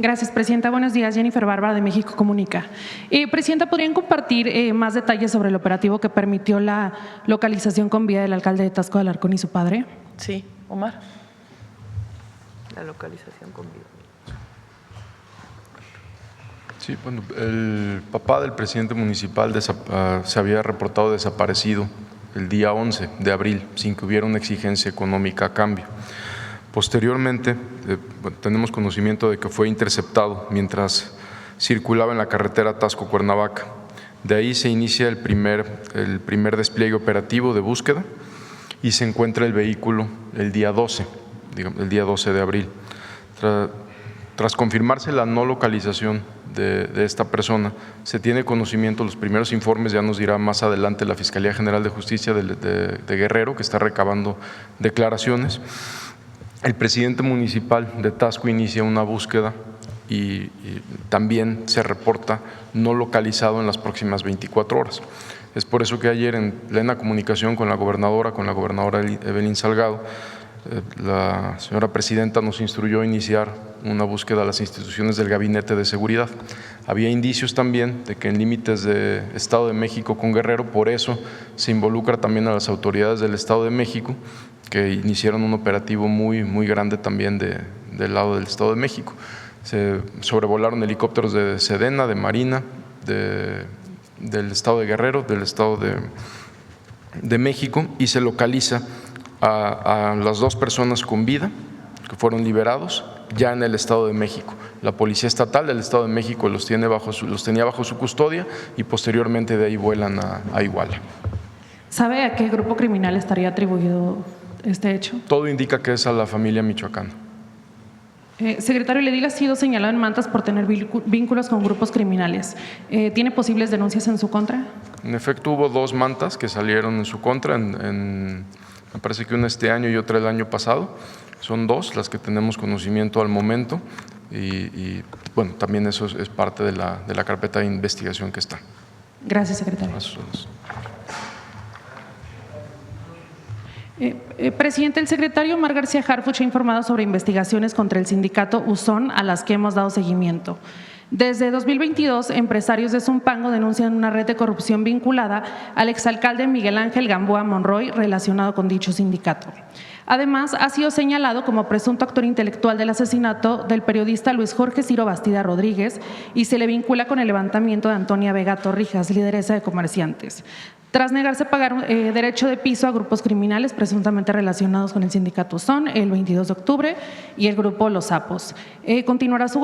Gracias, Presidenta. Buenos días. Jennifer Bárbara, de México Comunica. Presidenta, ¿podrían compartir más detalles sobre el operativo que permitió la localización con vida del alcalde de Taxco de Alarcón y su padre? Sí, Omar. La localización con vida. Sí, bueno, el papá del presidente municipal se había reportado desaparecido el día 11 de abril sin que hubiera una exigencia económica a cambio. Posteriormente, tenemos conocimiento de que fue interceptado mientras circulaba en la carretera Taxco-Cuernavaca. De ahí se inicia el primer despliegue operativo de búsqueda y se encuentra el vehículo el día 12 de abril. Tras confirmarse la no localización de esta persona, se tiene conocimiento, los primeros informes ya nos dirá más adelante la Fiscalía General de Justicia de Guerrero, que está recabando declaraciones. El presidente municipal de Taxco inicia una búsqueda y también se reporta no localizado en las próximas 24 horas. Es por eso que ayer, en plena comunicación con la gobernadora Evelyn Salgado, la señora presidenta nos instruyó a iniciar una búsqueda a las instituciones del Gabinete de Seguridad. Había indicios también de que en límites de Estado de México con Guerrero, por eso se involucra también a las autoridades del Estado de México, que iniciaron un operativo muy grande también del lado del Estado de México. Se sobrevolaron helicópteros de Sedena, de Marina, del Estado de Guerrero, del Estado de México, y se localiza a las dos personas con vida que fueron liberados ya en el Estado de México. La Policía Estatal del Estado de México los tenía bajo su custodia y posteriormente de ahí vuelan a Iguala. ¿Sabe a qué grupo criminal estaría atribuido este hecho? Todo indica que es a la familia michoacana. Secretario, el edil ha sido señalado en Mantas por tener vínculos con grupos criminales. ¿Tiene posibles denuncias en su contra? En efecto, hubo dos mantas que salieron en su contra, me parece que una este año y otra el año pasado. Son dos las que tenemos conocimiento al momento y bueno, también eso es parte de la carpeta de investigación que está. Gracias, secretario. Presidente, el secretario Omar García Harfuch ha informado sobre investigaciones contra el sindicato USON a las que hemos dado seguimiento. Desde 2022, empresarios de Zumpango denuncian una red de corrupción vinculada al exalcalde Miguel Ángel Gamboa Monroy relacionado con dicho sindicato. Además, ha sido señalado como presunto actor intelectual del asesinato del periodista Luis Jorge Ciro Bastida Rodríguez y se le vincula con el levantamiento de Antonia Vega Torrijas, lideresa de comerciantes, tras negarse a pagar derecho de piso a grupos criminales presuntamente relacionados con el sindicato USON el 22 de octubre y el grupo Los Sapos. ¿Continuará su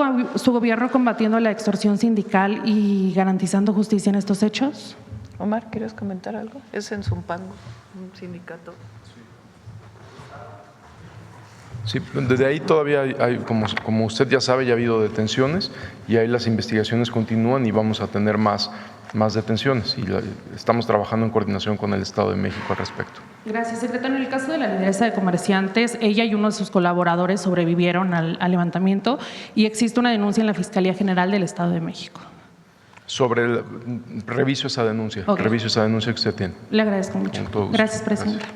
gobierno combatiendo la extorsión sindical y garantizando justicia en estos hechos? Omar, ¿quieres comentar algo? Es en Zumpango, un sindicato. Sí, desde ahí todavía hay, como usted ya sabe, ya ha habido detenciones y ahí las investigaciones continúan y vamos a tener más detenciones y estamos trabajando en coordinación con el Estado de México al respecto. Gracias, secretario. En el caso de la lideresa de comerciantes, ella y uno de sus colaboradores sobrevivieron al levantamiento y existe una denuncia en la Fiscalía General del Estado de México. Reviso esa denuncia, okay. Reviso esa denuncia que usted tiene. Le agradezco mucho. Gracias, presidente.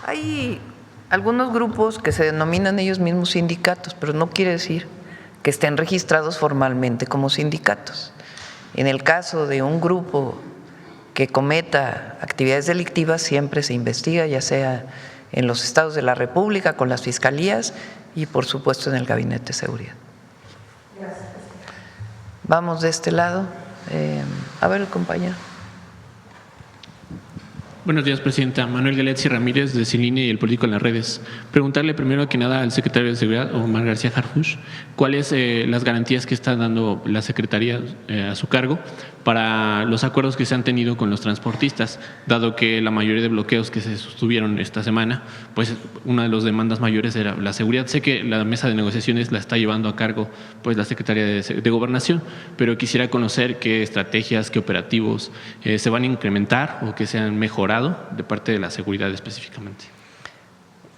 Hay algunos grupos que se denominan ellos mismos sindicatos, pero no quiere decir que estén registrados formalmente como sindicatos. En el caso de un grupo que cometa actividades delictivas, siempre se investiga, ya sea en los estados de la República, con las fiscalías y, por supuesto, en el Gabinete de Seguridad. Gracias. Vamos de este lado. A ver, el compañero. Buenos días, presidenta. Manuel Galetzi Ramírez, de Ciline y el Político en las Redes. Preguntarle primero que nada al secretario de Seguridad, Omar García Harfuch, cuáles las garantías que está dando la Secretaría a su cargo para los acuerdos que se han tenido con los transportistas, dado que la mayoría de bloqueos que se sostuvieron esta semana, pues una de las demandas mayores era la seguridad. Sé que la mesa de negociaciones la está llevando a cargo pues la Secretaría de Gobernación, pero quisiera conocer qué estrategias, qué operativos se van a incrementar o que se han mejorado de parte de la seguridad específicamente.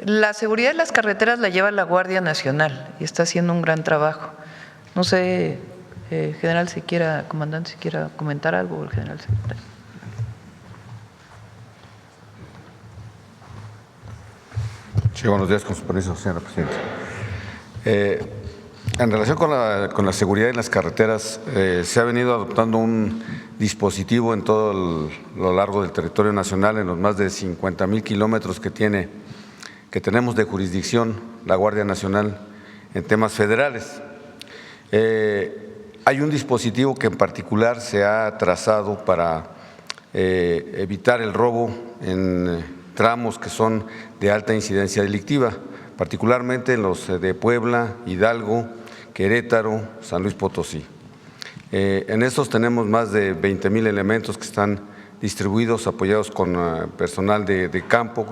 La seguridad de las carreteras la lleva la Guardia Nacional y está haciendo un gran trabajo. No sé, general, comandante, si quiera comentar algo, el general secretario. Sí, buenos días, con su permiso, señora presidenta. En relación con la seguridad en las carreteras, se ha venido adoptando un dispositivo en todo lo largo del territorio nacional, en los más de 50,000 kilómetros que tenemos de jurisdicción la Guardia Nacional en temas federales. Hay un dispositivo que en particular se ha trazado para evitar el robo en tramos que son de alta incidencia delictiva, particularmente en los de Puebla, Hidalgo, Querétaro, San Luis Potosí. En estos tenemos más de 20,000 elementos que están distribuidos, apoyados con personal de campo,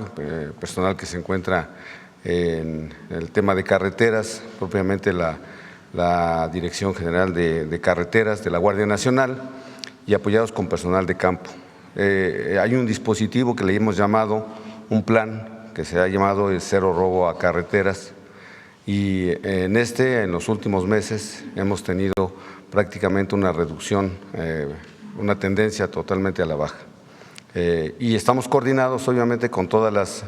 personal que se encuentra en el tema de carreteras, propiamente la Dirección General de Carreteras de la Guardia Nacional, y apoyados con personal de campo. Hay un dispositivo que le hemos llamado un plan que se ha llamado el Cero Robo a Carreteras, y en los últimos meses hemos tenido prácticamente una reducción, una tendencia totalmente a la baja. Y estamos coordinados obviamente con todas las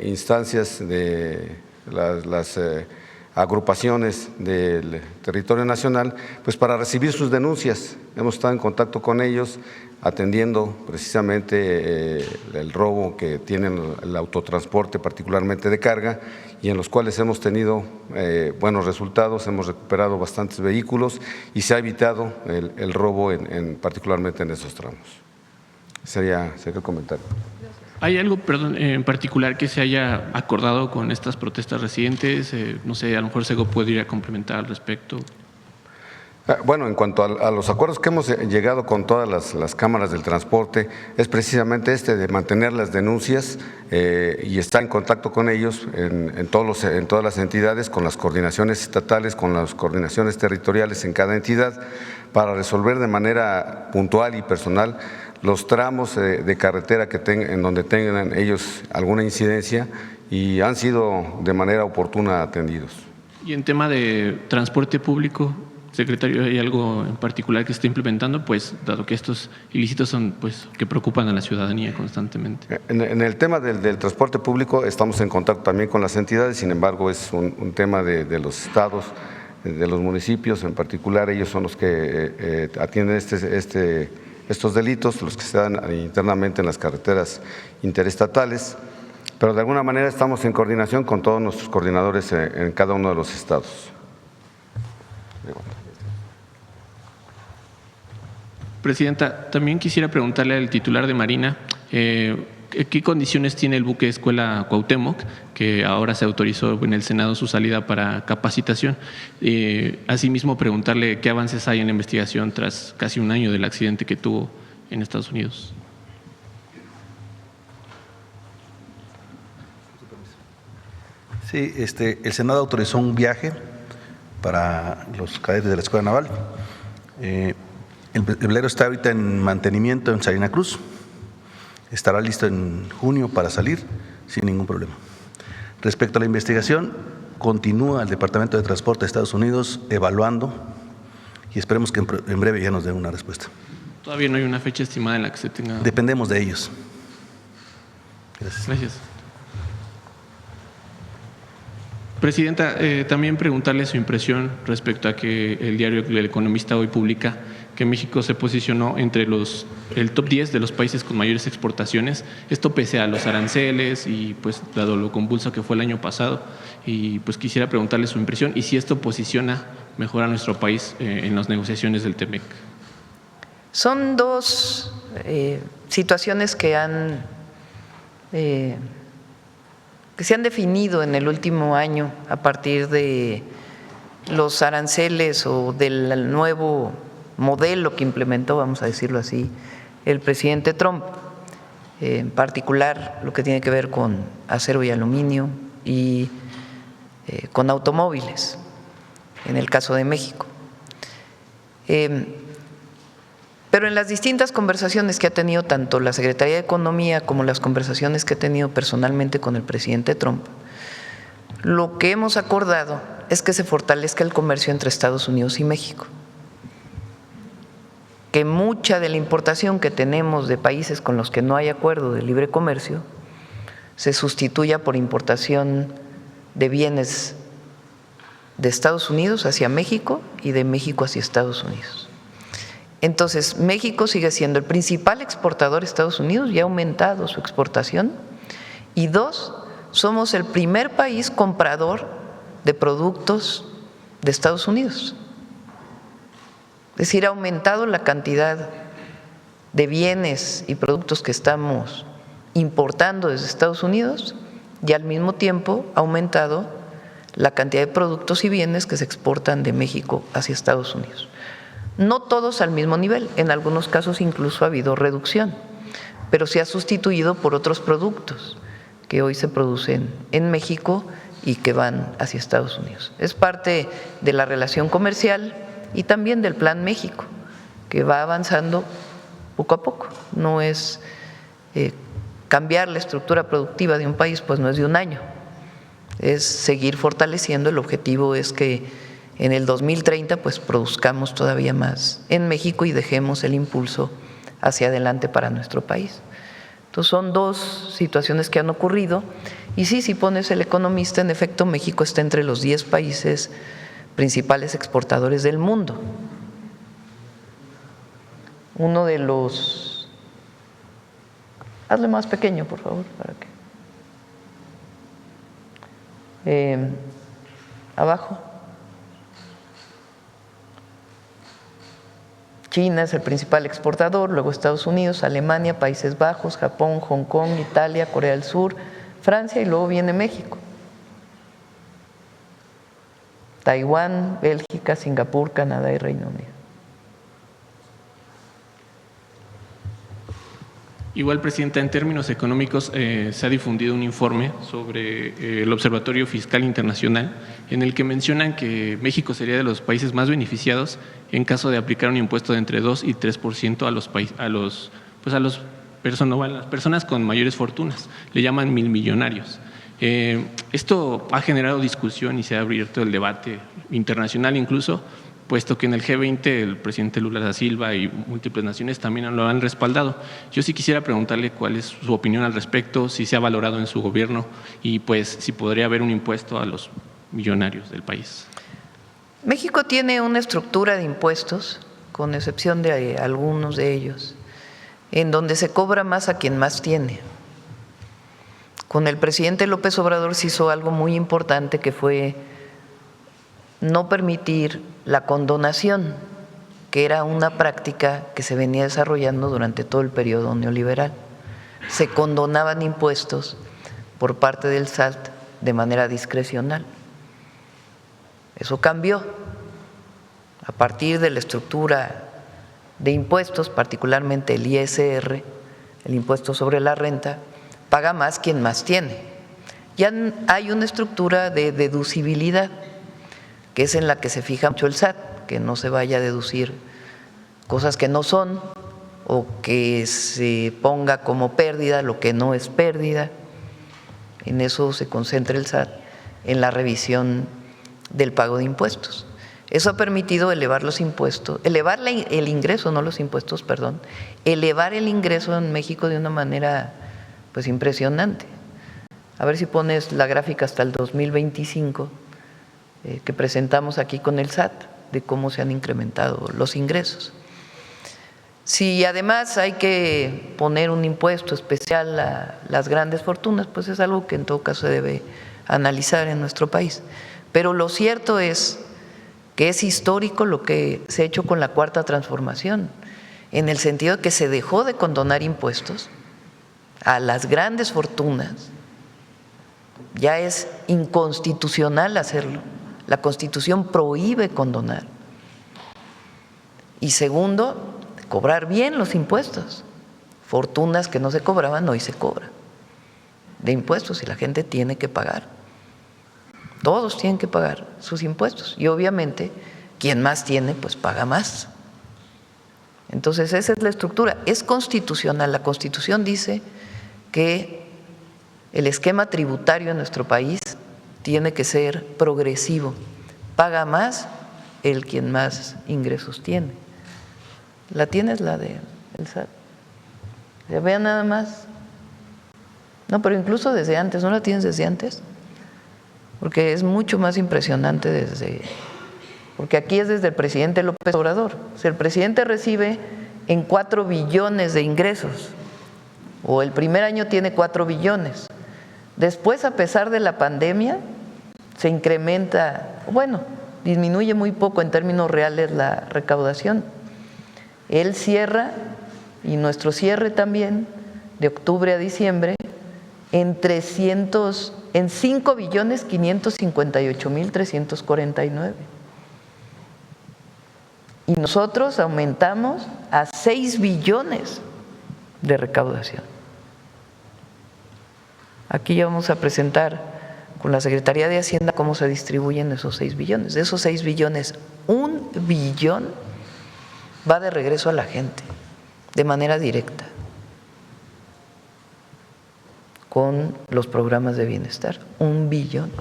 instancias de las agrupaciones del territorio nacional, pues para recibir sus denuncias. Hemos estado en contacto con ellos, atendiendo precisamente el robo que tienen el autotransporte, particularmente de carga, y en los cuales hemos tenido buenos resultados, hemos recuperado bastantes vehículos y se ha evitado el robo particularmente en esos tramos. Sería el comentario. ¿Hay algo, perdón, en particular que se haya acordado con estas protestas recientes? No sé, a lo mejor Sego puede ir a complementar al respecto. Bueno, en cuanto a los acuerdos que hemos llegado con todas las cámaras del transporte, es precisamente de mantener las denuncias y estar en contacto con ellos en todas las entidades, con las coordinaciones estatales, con las coordinaciones territoriales en cada entidad, para resolver de manera puntual y personal los tramos de carretera en donde tengan ellos alguna incidencia, y han sido de manera oportuna atendidos. Y en tema de transporte público, secretario, ¿hay algo en particular que esté implementando? Pues dado que estos ilícitos son que preocupan a la ciudadanía constantemente. En el tema del transporte público estamos en contacto también con las entidades, sin embargo es un tema de los estados, de los municipios en particular. Ellos son los que atienden estos delitos, los que se dan internamente en las carreteras interestatales, pero de alguna manera estamos en coordinación con todos nuestros coordinadores en cada uno de los estados. Presidenta, también quisiera preguntarle al titular de Marina, ¿qué condiciones tiene el buque Escuela Cuauhtémoc, que ahora se autorizó en el Senado su salida para capacitación? Asimismo, preguntarle qué avances hay en la investigación tras casi un año del accidente que tuvo en Estados Unidos. Sí, el Senado autorizó un viaje para los cadetes de la Escuela Naval. El velero está ahorita en mantenimiento en Salina Cruz. Estará listo en junio para salir sin ningún problema. Respecto a la investigación, continúa el Departamento de Transporte de Estados Unidos evaluando y esperemos que en breve ya nos den una respuesta. ¿Todavía no hay una fecha estimada en la que se tenga? Dependemos de ellos. Gracias. Presidenta, también preguntarle su impresión respecto a que el diario El Economista hoy publica que México se posicionó entre el top 10 de los países con mayores exportaciones, esto pese a los aranceles y pues dado lo convulso que fue el año pasado, y pues quisiera preguntarle su impresión y si esto posiciona mejor a nuestro país en las negociaciones del TEMEC. Son dos situaciones que se han definido en el último año a partir de los aranceles o del nuevo modelo que implementó, vamos a decirlo así, el presidente Trump, en particular lo que tiene que ver con acero y aluminio y con automóviles, en el caso de México. Pero en las distintas conversaciones que ha tenido tanto la Secretaría de Economía como las conversaciones que he tenido personalmente con el presidente Trump, lo que hemos acordado es que se fortalezca el comercio entre Estados Unidos y México, que mucha de la importación que tenemos de países con los que no hay acuerdo de libre comercio se sustituya por importación de bienes de Estados Unidos hacia México y de México hacia Estados Unidos. Entonces, México sigue siendo el principal exportador de Estados Unidos y ha aumentado su exportación. Y dos, somos el primer país comprador de productos de Estados Unidos. Es decir, ha aumentado la cantidad de bienes y productos que estamos importando desde Estados Unidos y al mismo tiempo ha aumentado la cantidad de productos y bienes que se exportan de México hacia Estados Unidos. No todos al mismo nivel, en algunos casos incluso ha habido reducción, pero se ha sustituido por otros productos que hoy se producen en México y que van hacia Estados Unidos. Es parte de la relación comercial y también del Plan México, que va avanzando poco a poco. No es cambiar la estructura productiva de un país, pues no es de un año, es seguir fortaleciendo. El objetivo es que en el 2030 pues produzcamos todavía más en México y dejemos el impulso hacia adelante para nuestro país. Entonces son dos situaciones que han ocurrido y sí, si pones El Economista, en efecto México está entre los 10 países principales exportadores del mundo. Uno de los… Hazle más pequeño, por favor, para que… abajo. China es el principal exportador, luego Estados Unidos, Alemania, Países Bajos, Japón, Hong Kong, Italia, Corea del Sur, Francia y luego viene México. Taiwán, Bélgica, Singapur, Canadá y Reino Unido. Igual, Presidenta, en términos económicos se ha difundido un informe sobre el Observatorio Fiscal Internacional en el que mencionan que México sería de los países más beneficiados en caso de aplicar un impuesto de entre 2 y 3% a las personas con mayores fortunas. Le llaman milmillonarios. Esto ha generado discusión y se ha abierto el debate internacional incluso, puesto que en el G20 el presidente Lula da Silva y múltiples naciones también lo han respaldado. Yo sí quisiera preguntarle cuál es su opinión al respecto, si se ha valorado en su gobierno y pues si podría haber un impuesto a los millonarios del país. México tiene una estructura de impuestos, con excepción de algunos de ellos, en donde se cobra más a quien más tiene. Con el presidente López Obrador se hizo algo muy importante, que fue no permitir la condonación, que era una práctica que se venía desarrollando durante todo el periodo neoliberal. Se condonaban impuestos por parte del SAT de manera discrecional. Eso cambió a partir de la estructura de impuestos, particularmente el ISR, el impuesto sobre la renta, paga más quien más tiene. Ya hay una estructura de deducibilidad, que es en la que se fija mucho el SAT, que no se vaya a deducir cosas que no son o que se ponga como pérdida lo que no es pérdida. En eso se concentra el SAT, en la revisión del pago de impuestos. Eso ha permitido elevar los impuestos, elevar el ingreso, no los impuestos, perdón, elevar el ingreso en México de una manera pues impresionante. A ver si pones la gráfica hasta el 2025 que presentamos aquí con el SAT, de cómo se han incrementado los ingresos. Si además hay que poner un impuesto especial a las grandes fortunas, pues es algo que en todo caso se debe analizar en nuestro país. Pero lo cierto es que es histórico lo que se ha hecho con la Cuarta Transformación, en el sentido de que se dejó de condonar impuestos a las grandes fortunas. Ya es inconstitucional hacerlo. La Constitución prohíbe condonar. Y segundo, cobrar bien los impuestos. Fortunas que no se cobraban, hoy se cobran de impuestos y la gente tiene que pagar. Todos tienen que pagar sus impuestos y obviamente quien más tiene, pues paga más. Entonces esa es la estructura, es constitucional. La Constitución dice que el esquema tributario en nuestro país tiene que ser progresivo, paga más el quien más ingresos tiene. ¿La tienes, la del SAT? ¿Se vea nada más? No, pero incluso desde antes, ¿no la tienes desde antes? porque es mucho más impresionante porque aquí es desde el presidente López Obrador. O sea, el presidente recibe en 4 billones de ingresos, o el primer año tiene 4 billones. Después, a pesar de la pandemia, se incrementa, bueno, disminuye muy poco en términos reales la recaudación. Él cierra, y nuestro cierre también, de octubre a diciembre, en 5 billones 558 mil 349. Y nosotros aumentamos a 6 billones de recaudación. Aquí ya vamos a presentar con la Secretaría de Hacienda cómo se distribuyen esos 6 billones. De esos 6 billones, 1 billón va de regreso a la gente, de manera directa, con los programas de bienestar. 1 billón.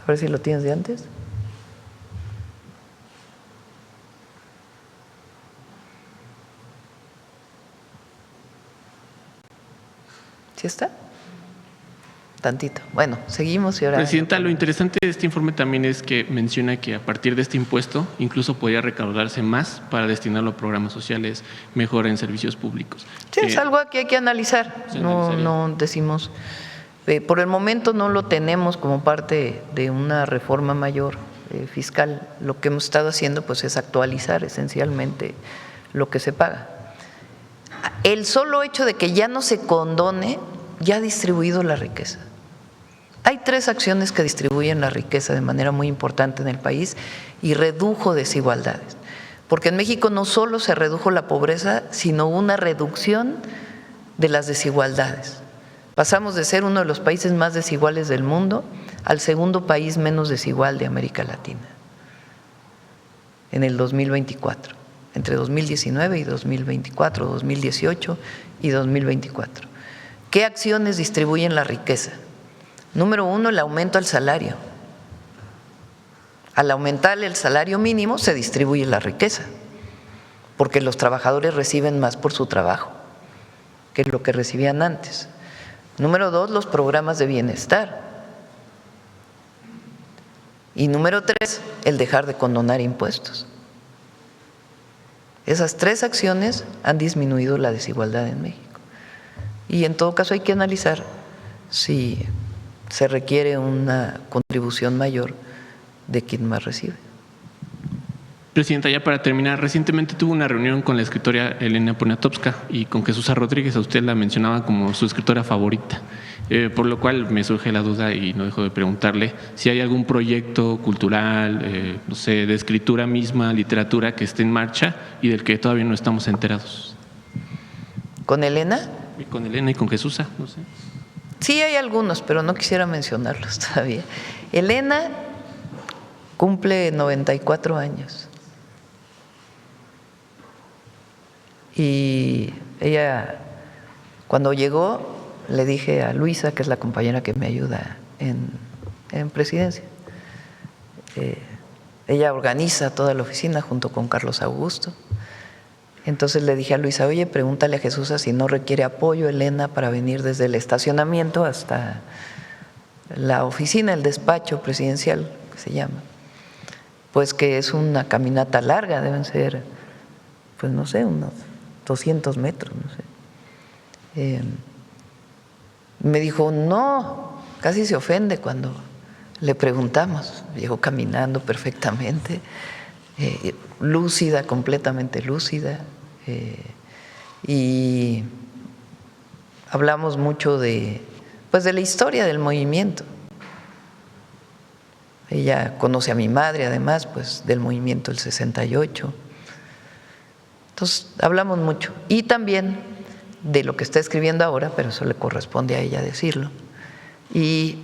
A ver si lo tienes de antes. ¿Sí está? Tantito. Bueno, seguimos y ahora… Presidenta, lo interesante de este informe también es que menciona que a partir de este impuesto incluso podría recaudarse más para destinarlo a programas sociales, mejor en servicios públicos. Sí, es algo que hay que analizar. No decimos… por el momento no lo tenemos como parte de una reforma mayor fiscal. Lo que hemos estado haciendo pues es actualizar esencialmente lo que se paga. El solo hecho de que ya no se condone ya ha distribuido la riqueza. Hay 3 acciones que distribuyen la riqueza de manera muy importante en el país y redujo desigualdades. Porque en México no solo se redujo la pobreza, sino una reducción de las desigualdades. Pasamos de ser uno de los países más desiguales del mundo al segundo país menos desigual de América Latina en el 2024. Entre 2019 y 2024, 2018 y 2024. ¿Qué acciones distribuyen la riqueza? Número 1, el aumento al salario. Al aumentar el salario mínimo se distribuye la riqueza, porque los trabajadores reciben más por su trabajo que lo que recibían antes. Número 2, los programas de bienestar. Y número 3, el dejar de condonar impuestos. Esas 3 acciones han disminuido la desigualdad en México. Y en todo caso hay que analizar si se requiere una contribución mayor de quien más recibe. Presidenta, ya para terminar, recientemente tuvo una reunión con la escritora Elena Poniatowska y con Jesús Rodríguez. A usted la mencionaba como su escritora favorita, por lo cual me surge la duda y no dejo de preguntarle si hay algún proyecto cultural, no sé, de escritura misma, literatura que esté en marcha y del que todavía no estamos enterados. ¿Con Elena? Y con Elena y con Jesús, no sé. Sí, hay algunos, pero no quisiera mencionarlos todavía. Elena cumple 94 años. Y ella, cuando llegó, le dije a Luisa, que es la compañera que me ayuda en presidencia, ella organiza toda la oficina junto con Carlos Augusto. Entonces le dije a Luisa, oye, pregúntale a Jesús si no requiere apoyo Elena para venir desde el estacionamiento hasta la oficina, el despacho presidencial, que se llama. Pues que es una caminata larga, deben ser, pues no sé, unos 200 metros, no sé. Me dijo, no, casi se ofende cuando le preguntamos. Llegó caminando perfectamente, lúcida, completamente lúcida. Y hablamos mucho de la historia del movimiento. Ella conoce a mi madre, además, pues del movimiento del 68. Entonces, hablamos mucho. Y también de lo que está escribiendo ahora, pero eso le corresponde a ella decirlo. Y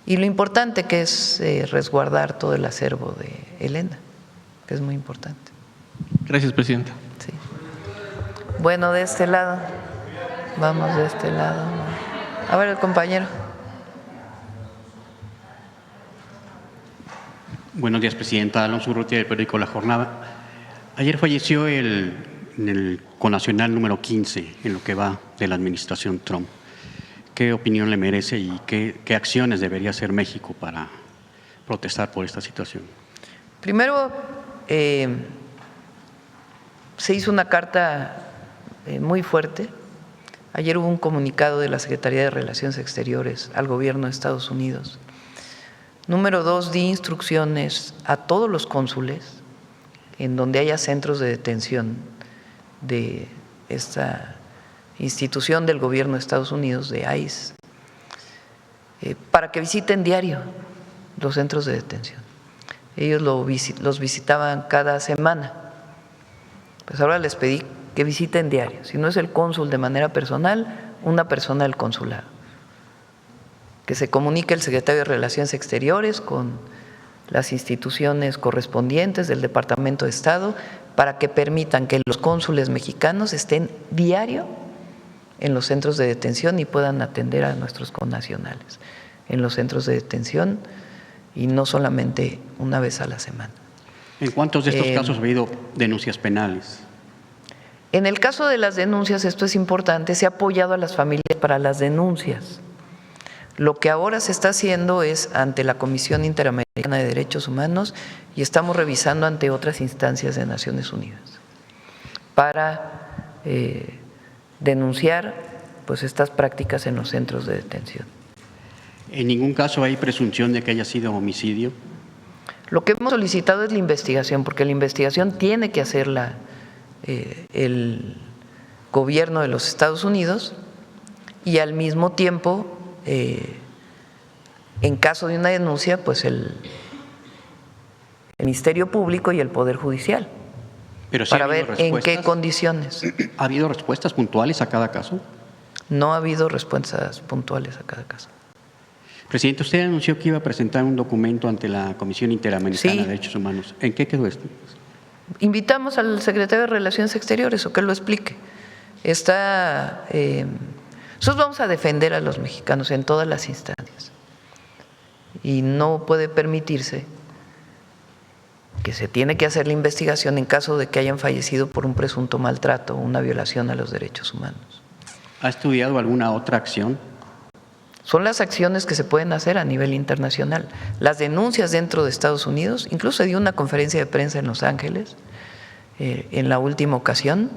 lo importante que es resguardar todo el acervo de Elena, que es muy importante. Gracias, presidenta. Sí. Bueno, de este lado. Vamos de este lado. A ver, el compañero. Buenos días, presidenta. Alonso Urrutia, del periódico La Jornada. Ayer falleció el connacional número 15 en lo que va de la administración Trump. ¿Qué opinión le merece y qué acciones debería hacer México para protestar por esta situación? Primero, se hizo una carta muy fuerte. Ayer hubo un comunicado de la Secretaría de Relaciones Exteriores al gobierno de Estados Unidos. Número 2, di instrucciones a todos los cónsules en donde haya centros de detención de esta institución del gobierno de Estados Unidos, de ICE, para que visiten diario los centros de detención. Ellos los visitaban cada semana. Pues ahora les pedí que visiten diario. Si no es el cónsul de manera personal, una persona del consulado. Que se comunique el secretario de Relaciones Exteriores con las instituciones correspondientes del Departamento de Estado para que permitan que los cónsules mexicanos estén diario en los centros de detención y puedan atender a nuestros connacionales en los centros de detención y no solamente una vez a la semana. ¿En cuántos de estos casos ha habido denuncias penales? En el caso de las denuncias, esto es importante, se ha apoyado a las familias para las denuncias. Lo que ahora se está haciendo es ante la Comisión Interamericana de Derechos Humanos y estamos revisando ante otras instancias de Naciones Unidas para denunciar pues estas prácticas en los centros de detención. ¿En ningún caso hay presunción de que haya sido homicidio? Lo que hemos solicitado es la investigación, porque la investigación tiene que hacerla el gobierno de los Estados Unidos y al mismo tiempo, en caso de una denuncia, pues el Ministerio Público y el Poder Judicial, Pero sí para ver en qué respuestas. condiciones. ¿Ha habido respuestas puntuales a cada caso? No ha habido respuestas puntuales a cada caso. Presidente, usted anunció que iba a presentar un documento ante la Comisión Interamericana Sí. de Derechos Humanos. ¿En qué quedó esto? Invitamos al secretario de Relaciones Exteriores o que lo explique. Nosotros vamos a defender a los mexicanos en todas las instancias y no puede permitirse que se tiene que hacer la investigación en caso de que hayan fallecido por un presunto maltrato o una violación a los derechos humanos. ¿Ha estudiado alguna otra acción? Son las acciones que se pueden hacer a nivel internacional. Las denuncias dentro de Estados Unidos, incluso se dio una conferencia de prensa en Los Ángeles en la última ocasión,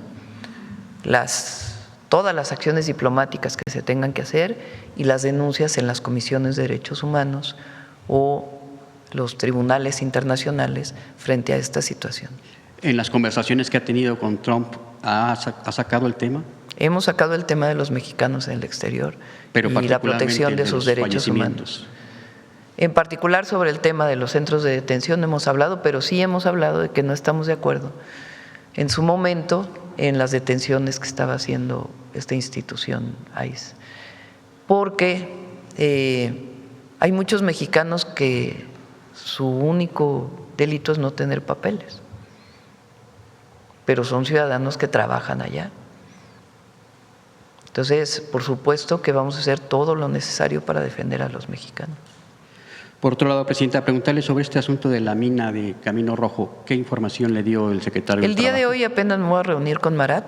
todas las acciones diplomáticas que se tengan que hacer y las denuncias en las comisiones de derechos humanos o los tribunales internacionales frente a esta situación. ¿En las conversaciones que ha tenido con Trump ha sacado el tema? Hemos sacado el tema de los mexicanos en el exterior Pero y la particularmente protección de el sus los derechos fallecimientos. humanos. En particular sobre el tema de los centros de detención no hemos hablado, pero sí hemos hablado de que no estamos de acuerdo en su momento en las detenciones que estaba haciendo esta institución ICE, porque hay muchos mexicanos que su único delito es no tener papeles, pero son ciudadanos que trabajan allá. Entonces, por supuesto que vamos a hacer todo lo necesario para defender a los mexicanos. Por otro lado, Presidenta, preguntarle sobre este asunto de la mina de Camino Rojo. ¿Qué información le dio el secretario del El día de Trabajo? hoy apenas me voy a reunir con Marat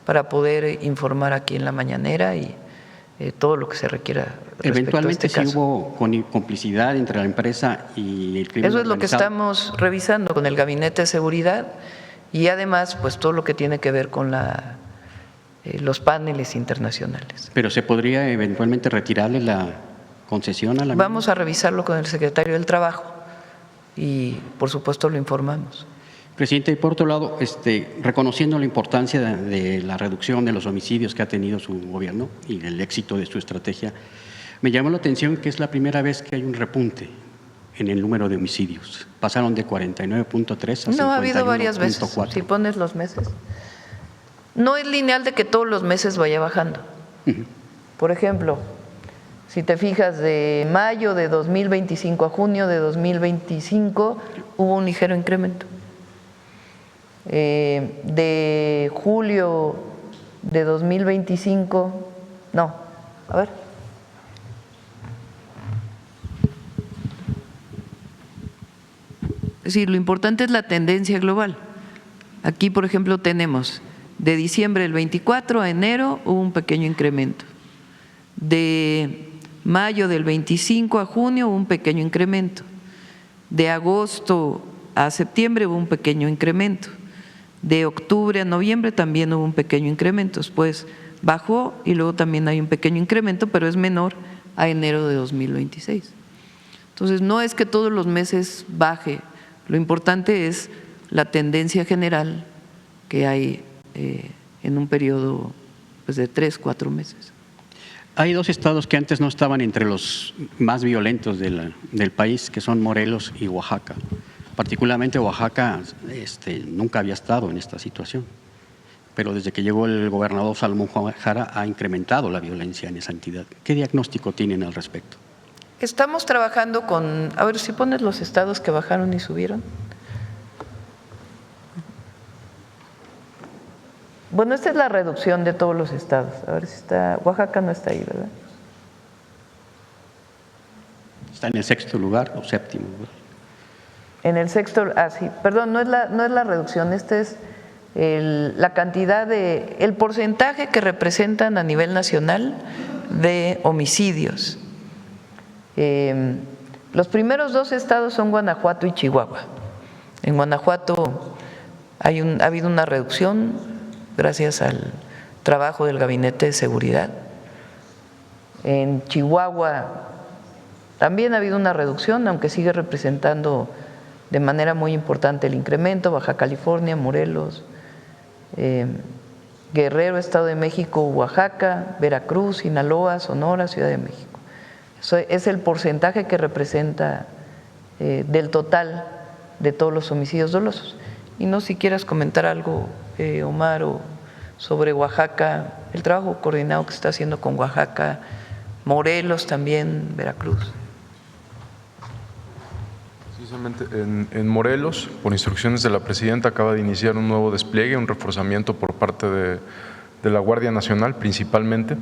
para poder informar aquí en la mañanera y todo lo que se requiera respecto Eventualmente a este sí caso. hubo complicidad entre la empresa y el crimen Eso es lo que organizado. estamos revisando con el Gabinete de Seguridad y además pues todo lo que tiene que ver con los paneles internacionales. Pero ¿se podría eventualmente retirarle la concesión a la mina? Vamos a revisarlo con el secretario del Trabajo y por supuesto lo informamos. Presidente, y por otro lado, reconociendo la importancia de la reducción de los homicidios que ha tenido su gobierno y el éxito de su estrategia, me llamó la atención que es la primera vez que hay un repunte en el número de homicidios. Pasaron de 49.3 a 51.4. No, ha habido varias veces, si pones los meses. No es lineal de que todos los meses vaya bajando. Por ejemplo, si te fijas, de mayo de 2025 a junio de 2025 hubo un ligero incremento. De julio de 2025, no, a ver. Es decir, lo importante es la tendencia global. Aquí, por ejemplo, tenemos de diciembre del 24 a enero hubo un pequeño incremento. De mayo del 25 a junio hubo un pequeño incremento. De agosto a septiembre hubo un pequeño incremento. De octubre a noviembre también hubo un pequeño incremento. Después bajó y luego también hay un pequeño incremento, pero es menor a enero de 2026. Entonces, no es que todos los meses baje, lo importante es la tendencia general que hay en un periodo pues, de 3-4 meses. Hay dos estados que antes no estaban entre los más violentos del país, que son Morelos y Oaxaca. Particularmente Oaxaca nunca había estado en esta situación, pero desde que llegó el gobernador Salomón Jara ha incrementado la violencia en esa entidad. ¿Qué diagnóstico tienen al respecto? Estamos trabajando con, a ver si pones los estados que bajaron y subieron. Bueno, esta es la reducción de todos los estados. A ver si está, Oaxaca no está ahí, ¿verdad? ¿Está en el 6º lugar o 7º lugar? En el 6º, sí, perdón, no es la reducción, este es la cantidad el porcentaje que representan a nivel nacional de homicidios. Los primeros 2 estados son Guanajuato y Chihuahua. En Guanajuato ha habido una reducción gracias al trabajo del Gabinete de Seguridad. En Chihuahua también ha habido una reducción, aunque sigue representando de manera muy importante el incremento. Baja California, Morelos, Guerrero, Estado de México, Oaxaca, Veracruz, Sinaloa, Sonora, Ciudad de México. Eso es el porcentaje que representa del total de todos los homicidios dolosos. Y no si quieras comentar algo, Omar, sobre Oaxaca, el trabajo coordinado que se está haciendo con Oaxaca, Morelos también, Veracruz. Precisamente en Morelos, por instrucciones de la presidenta, acaba de iniciar un nuevo despliegue, un reforzamiento por parte de la Guardia Nacional principalmente,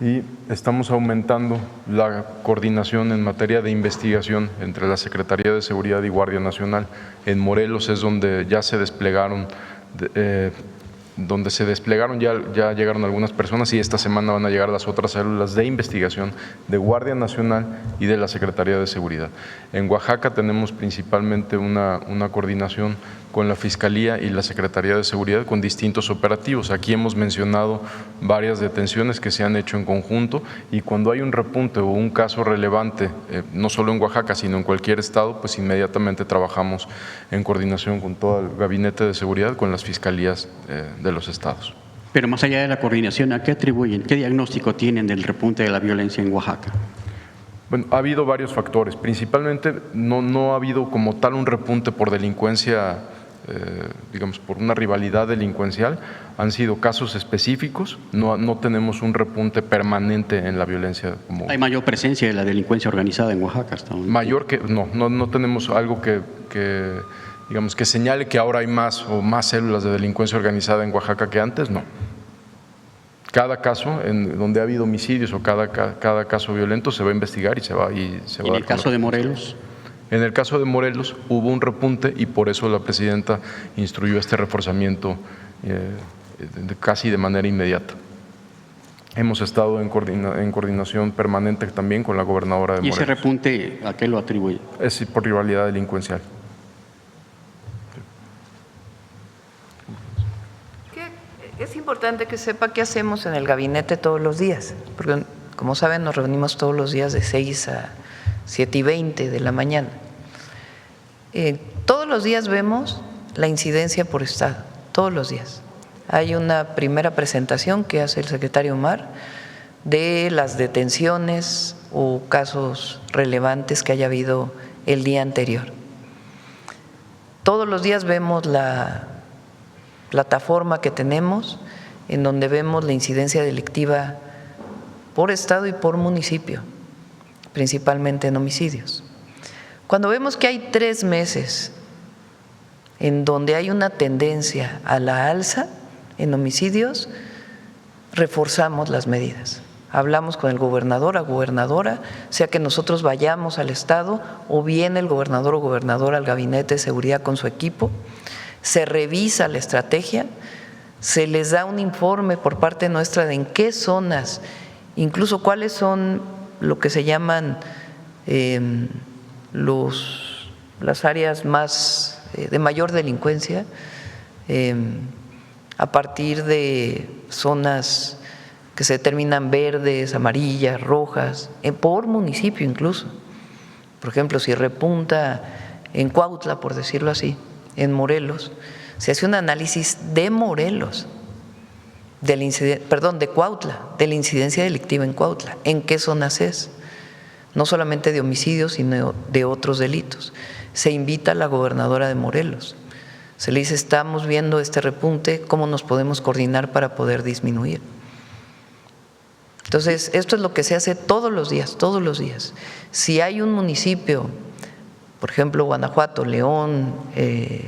y estamos aumentando la coordinación en materia de investigación entre la Secretaría de Seguridad y Guardia Nacional. En Morelos es donde ya se desplegaron ya llegaron algunas personas, y esta semana van a llegar las otras células de investigación de Guardia Nacional y de la Secretaría de Seguridad. En Oaxaca tenemos principalmente una coordinación con la Fiscalía y la Secretaría de Seguridad con distintos operativos. Aquí hemos mencionado varias detenciones que se han hecho en conjunto, y cuando hay un repunte o un caso relevante, no solo en Oaxaca, sino en cualquier estado, pues inmediatamente trabajamos en coordinación con todo el Gabinete de Seguridad, con las fiscalías de los estados. Pero más allá de la coordinación, ¿a qué atribuyen? ¿Qué diagnóstico tienen del repunte de la violencia en Oaxaca? Bueno, ha habido varios factores. Principalmente no ha habido como tal un repunte por delincuencia, digamos, por una rivalidad delincuencial. Han sido casos específicos, no tenemos un repunte permanente en la violencia. ¿Hay mayor presencia de la delincuencia organizada en Oaxaca? Mayor que, no tenemos algo que digamos, que señale que ahora hay más células de delincuencia organizada en Oaxaca que antes, no. Cada caso en donde ha habido homicidios o cada caso violento se va a investigar y se va a dar. ¿En el caso de Morelos? En el caso de Morelos hubo un repunte, y por eso la presidenta instruyó este reforzamiento casi de manera inmediata. Hemos estado en coordinación permanente también con la gobernadora de Morelos. ¿Y ese repunte a qué lo atribuye? Es por rivalidad delincuencial. Es importante que sepa qué hacemos en el gabinete todos los días, porque como saben nos reunimos todos los días de 6 a 7:20 de la mañana. Todos los días vemos la incidencia por estado, todos los días. Hay una primera presentación que hace el secretario Omar de las detenciones o casos relevantes que haya habido el día anterior. Todos los días vemos la plataforma que tenemos, en donde vemos la incidencia delictiva por estado y por municipio, principalmente en homicidios. Cuando vemos que hay 3 meses en donde hay una tendencia a la alza en homicidios, reforzamos las medidas. Hablamos con el gobernador o gobernadora, sea que nosotros vayamos al estado o viene el gobernador o gobernadora al Gabinete de Seguridad con su equipo, se revisa la estrategia, se les da un informe por parte nuestra de en qué zonas incluso cuáles son lo que se llaman las áreas más de mayor delincuencia, a partir de zonas que se determinan verdes, amarillas, rojas, por municipio incluso. Por ejemplo, si repunta en Cuautla, por decirlo así, en Morelos, se hace un análisis de Morelos, de Cuautla, de la incidencia delictiva en Cuautla, en qué zonas es, no solamente de homicidios, sino de otros delitos. Se invita a la gobernadora de Morelos, se le dice, estamos viendo este repunte, ¿cómo nos podemos coordinar para poder disminuir? Entonces, esto es lo que se hace todos los días, todos los días. Si hay un municipio, por ejemplo, Guanajuato, León, que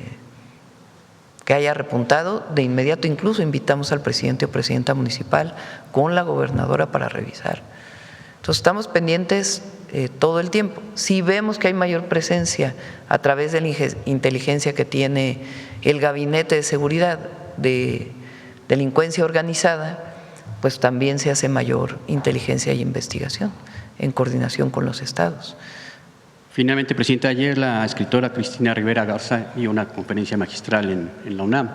haya repuntado, de inmediato incluso invitamos al presidente o presidenta municipal con la gobernadora para revisar. Entonces, estamos pendientes todo el tiempo. Si vemos que hay mayor presencia a través de la inteligencia que tiene el Gabinete de Seguridad de Delincuencia Organizada, pues también se hace mayor inteligencia y investigación en coordinación con los estados. Finalmente, presidente, ayer la escritora Cristina Rivera Garza dio una conferencia magistral en la UNAM,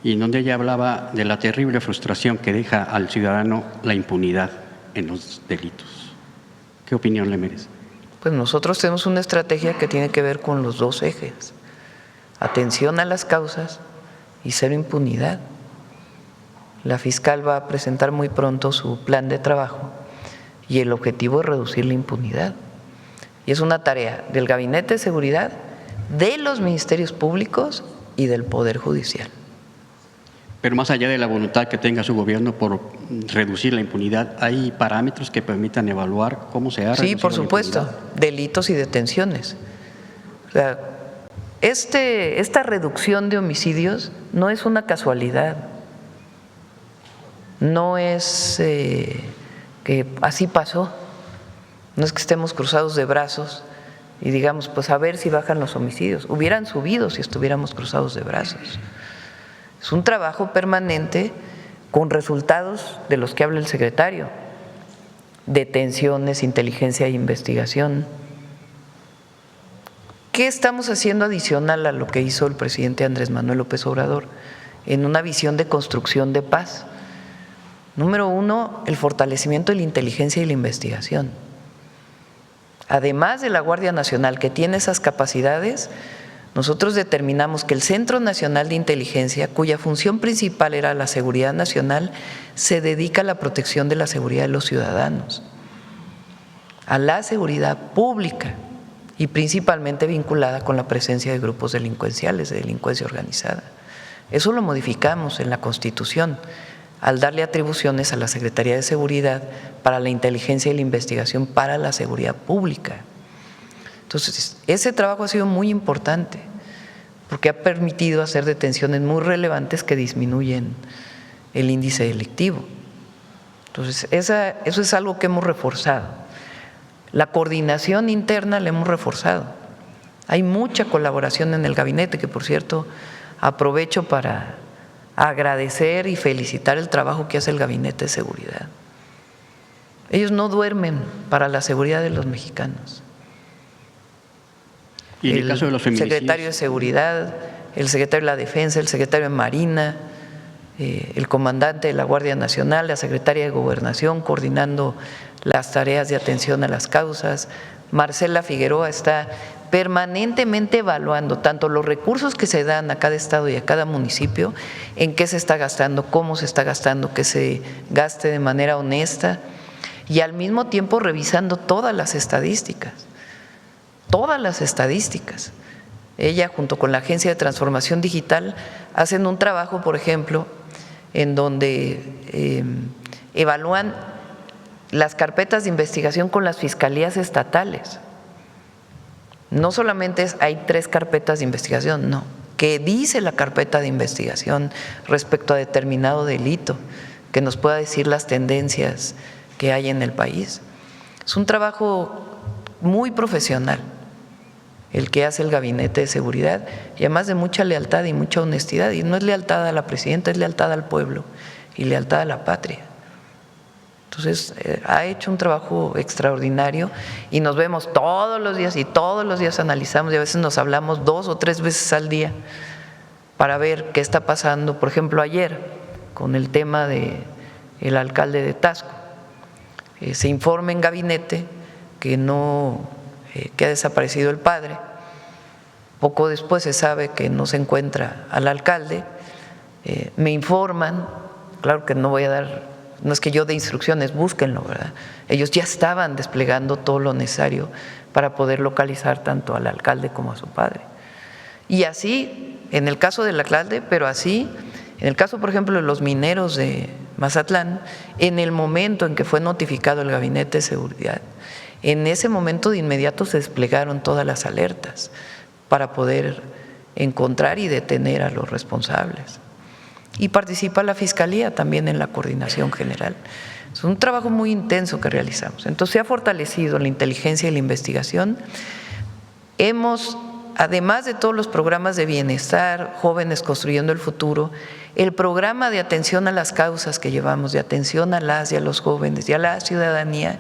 y en donde ella hablaba de la terrible frustración que deja al ciudadano la impunidad en los delitos. ¿Qué opinión le merece? Pues nosotros tenemos una estrategia que tiene que ver con los dos ejes: atención a las causas y cero impunidad. La fiscal va a presentar muy pronto su plan de trabajo y el objetivo es reducir la impunidad. Y es una tarea del Gabinete de Seguridad, de los ministerios públicos y del Poder Judicial. Pero más allá de la voluntad que tenga su gobierno por reducir la impunidad, ¿hay parámetros que permitan evaluar cómo se ha reducido la impunidad? Sí, por supuesto, delitos y detenciones. O sea, esta reducción de homicidios no es una casualidad. No es que así pasó, no es que estemos cruzados de brazos y digamos, pues a ver si bajan los homicidios. Hubieran subido si estuviéramos cruzados de brazos. Es un trabajo permanente con resultados de los que habla el secretario: detenciones, inteligencia e investigación. ¿Qué estamos haciendo adicional a lo que hizo el presidente Andrés Manuel López Obrador en una visión de construcción de paz? Número uno, el fortalecimiento de la inteligencia y la investigación. Además de la Guardia Nacional, que tiene esas capacidades, nosotros determinamos que el Centro Nacional de Inteligencia, cuya función principal era la seguridad nacional, se dedica a la protección de la seguridad de los ciudadanos, a la seguridad pública y principalmente vinculada con la presencia de grupos delincuenciales, de delincuencia organizada. Eso lo modificamos en la Constitución al darle atribuciones a la Secretaría de Seguridad para la inteligencia y la investigación para la seguridad pública. Entonces, ese trabajo ha sido muy importante porque ha permitido hacer detenciones muy relevantes que disminuyen el índice delictivo. Entonces, eso es algo que hemos reforzado. La coordinación interna la hemos reforzado. Hay mucha colaboración en el gabinete, que por cierto aprovecho para agradecer y felicitar el trabajo que hace el Gabinete de Seguridad. Ellos no duermen para la seguridad de los mexicanos. Y en el caso de los feminicidios, el secretario de Seguridad, el secretario de la Defensa, el secretario de Marina, el comandante de la Guardia Nacional, la secretaria de Gobernación, coordinando las tareas de atención a las causas. Marcela Figueroa está permanentemente evaluando tanto los recursos que se dan a cada estado y a cada municipio, en qué se está gastando, cómo se está gastando, que se gaste de manera honesta, y al mismo tiempo revisando todas las estadísticas. Ella, junto con la Agencia de Transformación Digital, hacen un trabajo, por ejemplo, en donde evalúan las carpetas de investigación con las fiscalías estatales. No solamente hay 3 carpetas de investigación, no. ¿Qué dice la carpeta de investigación respecto a determinado delito? Que nos pueda decir las tendencias que hay en el país. Es un trabajo muy profesional el que hace el Gabinete de Seguridad, y además de mucha lealtad y mucha honestidad. Y no es lealtad a la presidenta, es lealtad al pueblo y lealtad a la patria. Entonces, ha hecho un trabajo extraordinario y nos vemos todos los días y todos los días analizamos y a veces nos hablamos 2 o 3 veces al día para ver qué está pasando. Por ejemplo, ayer con el tema del alcalde de Taxco, se informa en gabinete que que ha desaparecido el padre. Poco después se sabe que no se encuentra al alcalde. Me informan, claro que no voy a dar, no es que yo dé instrucciones, búsquenlo, ¿verdad? Ellos ya estaban desplegando todo lo necesario para poder localizar tanto al alcalde como a su padre. Y así, en el caso del alcalde, pero así, en el caso, por ejemplo, de los mineros de Mazatlán, en el momento en que fue notificado el Gabinete de Seguridad, en ese momento de inmediato se desplegaron todas las alertas para poder encontrar y detener a los responsables. Y participa la Fiscalía también en la coordinación general. Es un trabajo muy intenso que realizamos. Entonces se ha fortalecido la inteligencia y la investigación. Hemos, además de todos los programas de bienestar, Jóvenes Construyendo el Futuro, el programa de atención a las causas que llevamos, de atención a las y a los jóvenes y a la ciudadanía,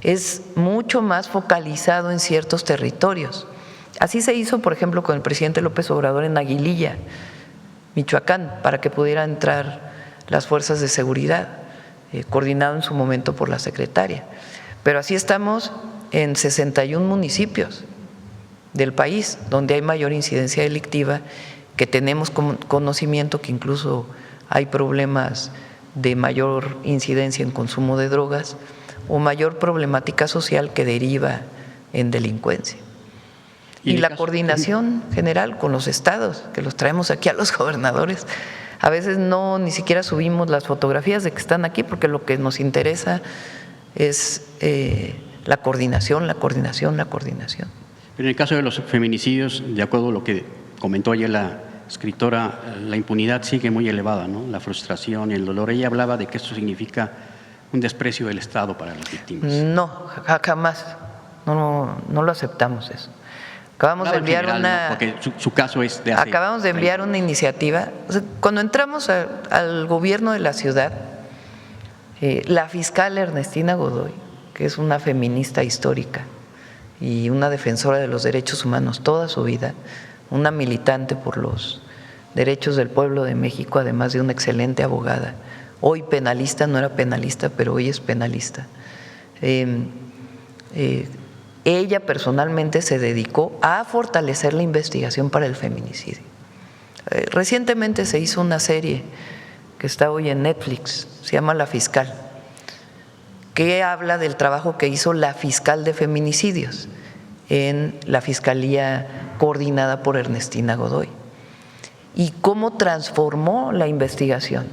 es mucho más focalizado en ciertos territorios. Así se hizo, por ejemplo, con el presidente López Obrador en Aguililla, Michoacán, para que pudieran entrar las fuerzas de seguridad, coordinado en su momento por la secretaria. Pero así estamos en 61 municipios del país, donde hay mayor incidencia delictiva, que tenemos conocimiento que incluso hay problemas de mayor incidencia en consumo de drogas o mayor problemática social que deriva en delincuencia. Y la coordinación general con los estados, que los traemos aquí a los gobernadores. A veces ni siquiera subimos las fotografías de que están aquí, porque lo que nos interesa es la coordinación. En el caso de los feminicidios, de acuerdo a lo que comentó ayer la escritora, la impunidad sigue muy elevada, ¿no? La frustración y el dolor. Ella hablaba de que esto significa un desprecio del Estado para las víctimas. No, jamás. No lo aceptamos eso. Acabamos de enviar porque su caso es de hace Acabamos de enviar una iniciativa. O sea, cuando entramos al gobierno de la ciudad, la fiscal Ernestina Godoy, que es una feminista histórica y una defensora de los derechos humanos toda su vida, una militante por los derechos del pueblo de México, además de una excelente abogada, hoy penalista, no era penalista, pero hoy es penalista. Ella personalmente se dedicó a fortalecer la investigación para el feminicidio. Recientemente se hizo una serie que está hoy en Netflix, se llama La Fiscal, que habla del trabajo que hizo la fiscal de feminicidios en la Fiscalía coordinada por Ernestina Godoy y cómo transformó la investigación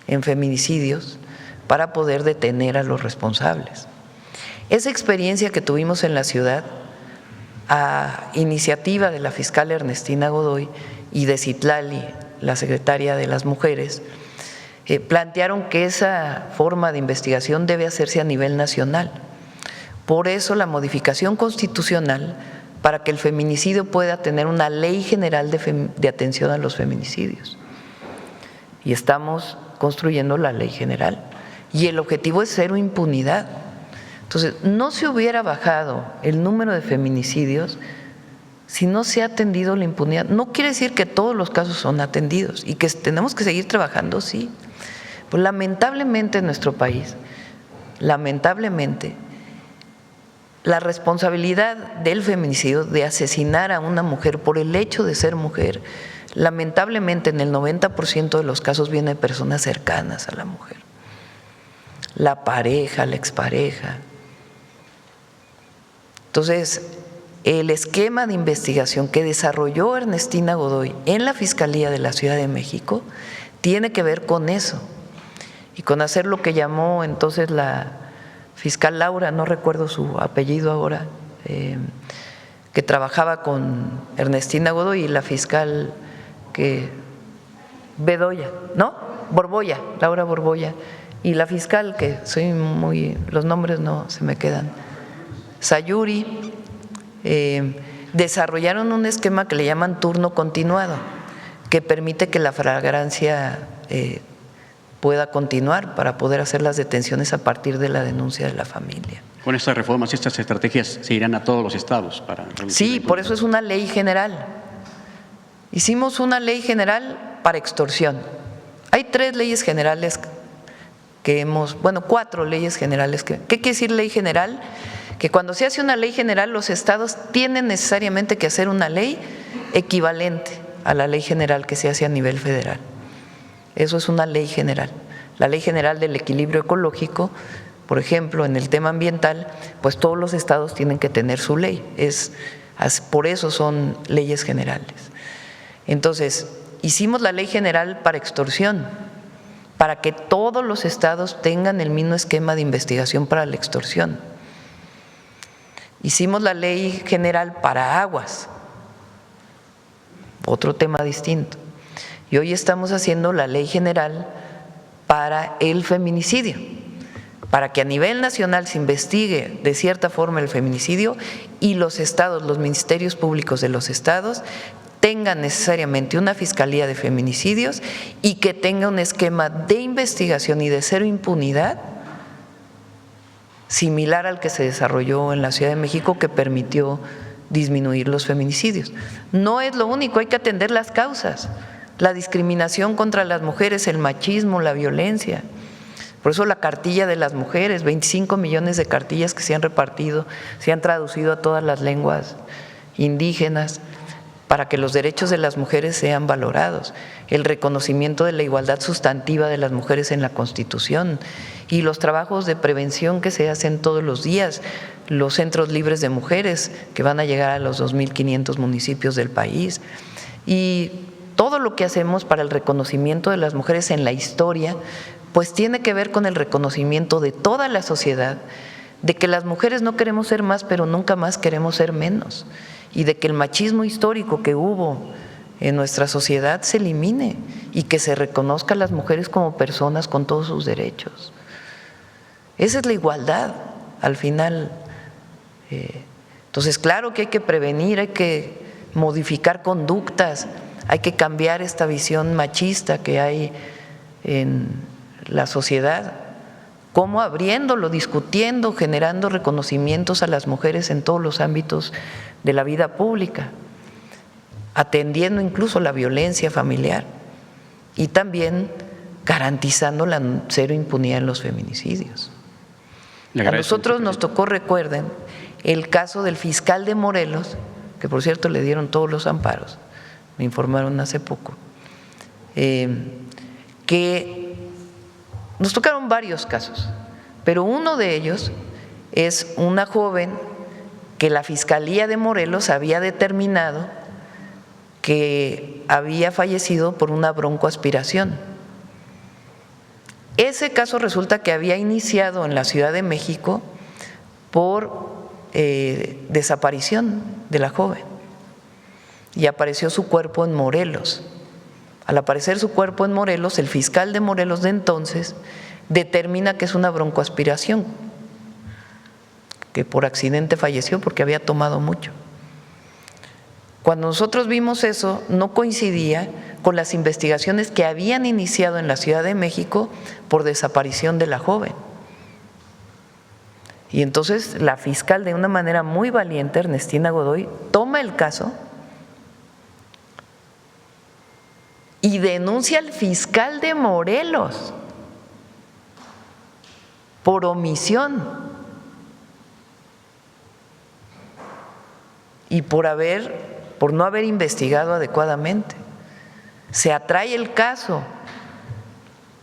en feminicidios para poder detener a los responsables. Esa experiencia que tuvimos en la ciudad, a iniciativa de la fiscal Ernestina Godoy y de Citlali, la secretaria de las Mujeres, plantearon que esa forma de investigación debe hacerse a nivel nacional. Por eso la modificación constitucional para que el feminicidio pueda tener una ley general de atención a los feminicidios. Y estamos construyendo la ley general. Y el objetivo es cero impunidad. Entonces, no se hubiera bajado el número de feminicidios si no se ha atendido la impunidad. No quiere decir que todos los casos son atendidos y que tenemos que seguir trabajando, sí. Pues lamentablemente en nuestro país, lamentablemente, la responsabilidad del feminicidio, de asesinar a una mujer por el hecho de ser mujer, lamentablemente en el 90% de los casos viene de personas cercanas a la mujer. La pareja, la expareja. Entonces, el esquema de investigación que desarrolló Ernestina Godoy en la Fiscalía de la Ciudad de México tiene que ver con eso y con hacer lo que llamó entonces la fiscal Laura, no recuerdo su apellido ahora, que trabajaba con Ernestina Godoy y la fiscal Bedoya, ¿no? Borbolla, Laura Borbolla, y la fiscal que los nombres no se me quedan, Sayuri, desarrollaron un esquema que le llaman turno continuado, que permite que la flagrancia pueda continuar para poder hacer las detenciones a partir de la denuncia de la familia. Con estas reformas, estas estrategias se irán a todos los estados para reducir Sí, la por eso es una ley general. Hicimos una ley general para extorsión. Hay 3 leyes generales que hemos, bueno, 4 leyes generales. ¿Qué quiere decir ley general? Que cuando se hace una ley general, los estados tienen necesariamente que hacer una ley equivalente a la ley general que se hace a nivel federal. Eso es una ley general. La ley general del equilibrio ecológico, por ejemplo, en el tema ambiental, pues todos los estados tienen que tener su ley. Por eso son leyes generales. Entonces, hicimos la ley general para extorsión, para que todos los estados tengan el mismo esquema de investigación para la extorsión. Hicimos la ley general para aguas, otro tema distinto. Y hoy estamos haciendo la ley general para el feminicidio, para que a nivel nacional se investigue de cierta forma el feminicidio y los estados, los ministerios públicos de los estados tengan necesariamente una fiscalía de feminicidios y que tenga un esquema de investigación y de cero impunidad similar al que se desarrolló en la Ciudad de México, que permitió disminuir los feminicidios. No es lo único, hay que atender las causas, la discriminación contra las mujeres, el machismo, la violencia. Por eso la cartilla de las mujeres, 25 millones de cartillas que se han repartido, se han traducido a todas las lenguas indígenas para que los derechos de las mujeres sean valorados, el reconocimiento de la igualdad sustantiva de las mujeres en la Constitución y los trabajos de prevención que se hacen todos los días, los centros libres de mujeres que van a llegar a los 2.500 municipios del país y todo lo que hacemos para el reconocimiento de las mujeres en la historia, pues tiene que ver con el reconocimiento de toda la sociedad de que las mujeres no queremos ser más, pero nunca más queremos ser menos, y de que el machismo histórico que hubo en nuestra sociedad se elimine y que se reconozca a las mujeres como personas con todos sus derechos. Esa es la igualdad, al final. Entonces, claro que hay que prevenir, hay que modificar conductas, hay que cambiar esta visión machista que hay en la sociedad, cómo abriéndolo, discutiendo, generando reconocimientos a las mujeres en todos los ámbitos de la vida pública, atendiendo incluso la violencia familiar y también garantizando la cero impunidad en los feminicidios. A nosotros nos tocó, recuerden, el caso del fiscal de Morelos, que por cierto le dieron todos los amparos, me informaron hace poco, que nos tocaron varios casos, pero uno de ellos es una joven que la Fiscalía de Morelos había determinado que había fallecido por una broncoaspiración. Ese caso resulta que había iniciado en la Ciudad de México por desaparición de la joven y apareció su cuerpo en Morelos. Al aparecer su cuerpo en Morelos, el fiscal de Morelos de entonces determina que es una broncoaspiración, que por accidente falleció porque había tomado mucho. Cuando nosotros vimos eso, no coincidía con las investigaciones que habían iniciado en la Ciudad de México por desaparición de la joven. Y entonces la fiscal, de una manera muy valiente, Ernestina Godoy, toma el caso y denuncia al fiscal de Morelos por omisión y por no haber investigado adecuadamente. Se atrae el caso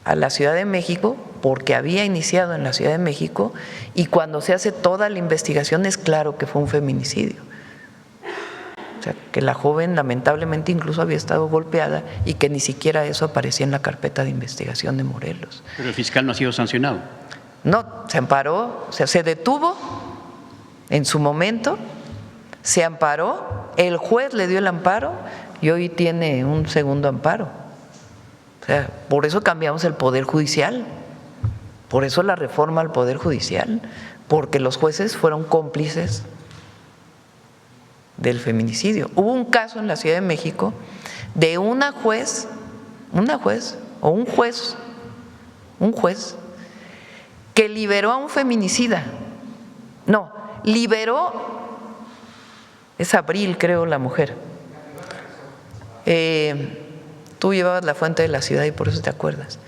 a la Ciudad de México porque había iniciado en la Ciudad de México y cuando se hace toda la investigación es claro que fue un feminicidio. O sea, que la joven lamentablemente incluso había estado golpeada y que ni siquiera eso aparecía en la carpeta de investigación de Morelos. Pero el fiscal no ha sido sancionado. No, se amparó, o sea, se detuvo en su momento, se amparó, el juez le dio el amparo y hoy tiene un segundo amparo. O sea, por eso cambiamos el Poder Judicial, por eso la reforma al Poder Judicial, porque los jueces fueron cómplices del feminicidio. Hubo un caso en la Ciudad de México de una juez o un juez un juez que liberó a un feminicida. No, liberó, es Abril, creo, la mujer. Tú llevabas la fuente de la ciudad y por eso te acuerdas.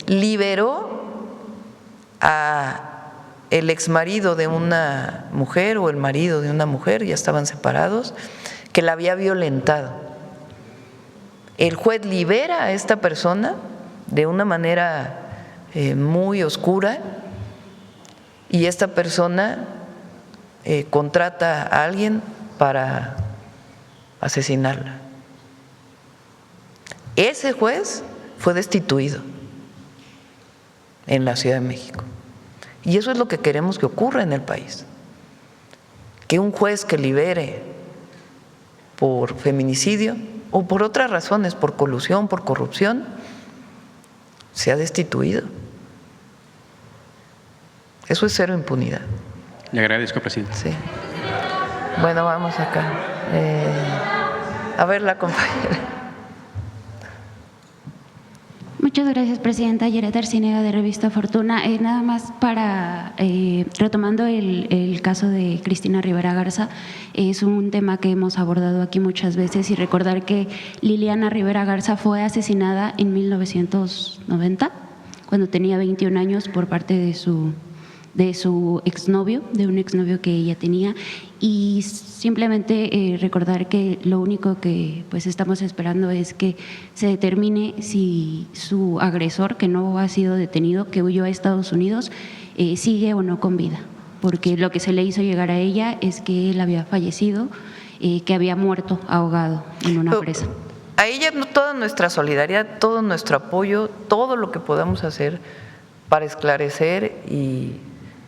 Liberó a el exmarido de una mujer o el marido de una mujer, ya estaban separados, que la había violentado. El juez libera a esta persona de una manera muy oscura y esta persona contrata a alguien para asesinarla. Ese juez fue destituido en la Ciudad de México. Y eso es lo que queremos que ocurra en el país. Que un juez que libere por feminicidio o por otras razones, por colusión, por corrupción, sea destituido. Eso es cero impunidad. Le agradezco, presidente. Sí. Bueno, vamos acá. A ver, la compañera. Muchas gracias, presidenta. Yereta Arcinega, de Revista Fortuna. Nada más para, retomando el caso de Cristina Rivera Garza, es un tema que hemos abordado aquí muchas veces y recordar que Liliana Rivera Garza fue asesinada en 1990, cuando tenía 21 años, por parte de su exnovio, de un exnovio que ella tenía, y simplemente recordar que lo único que pues estamos esperando es que se determine si su agresor, que no ha sido detenido, que huyó a Estados Unidos, sigue o no con vida, porque lo que se le hizo llegar a ella es que él había fallecido, que había muerto ahogado en una presa. A ella toda nuestra solidaridad, todo nuestro apoyo, todo lo que podamos hacer para esclarecer y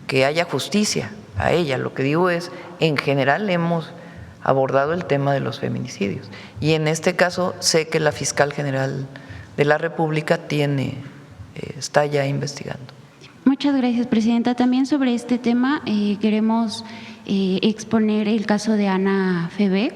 que haya justicia a ella. Lo que digo es, en general hemos abordado el tema de los feminicidios y en este caso sé que la fiscal general de la República está ya investigando. Muchas gracias, presidenta. También sobre este tema queremos exponer el caso de Ana Febe,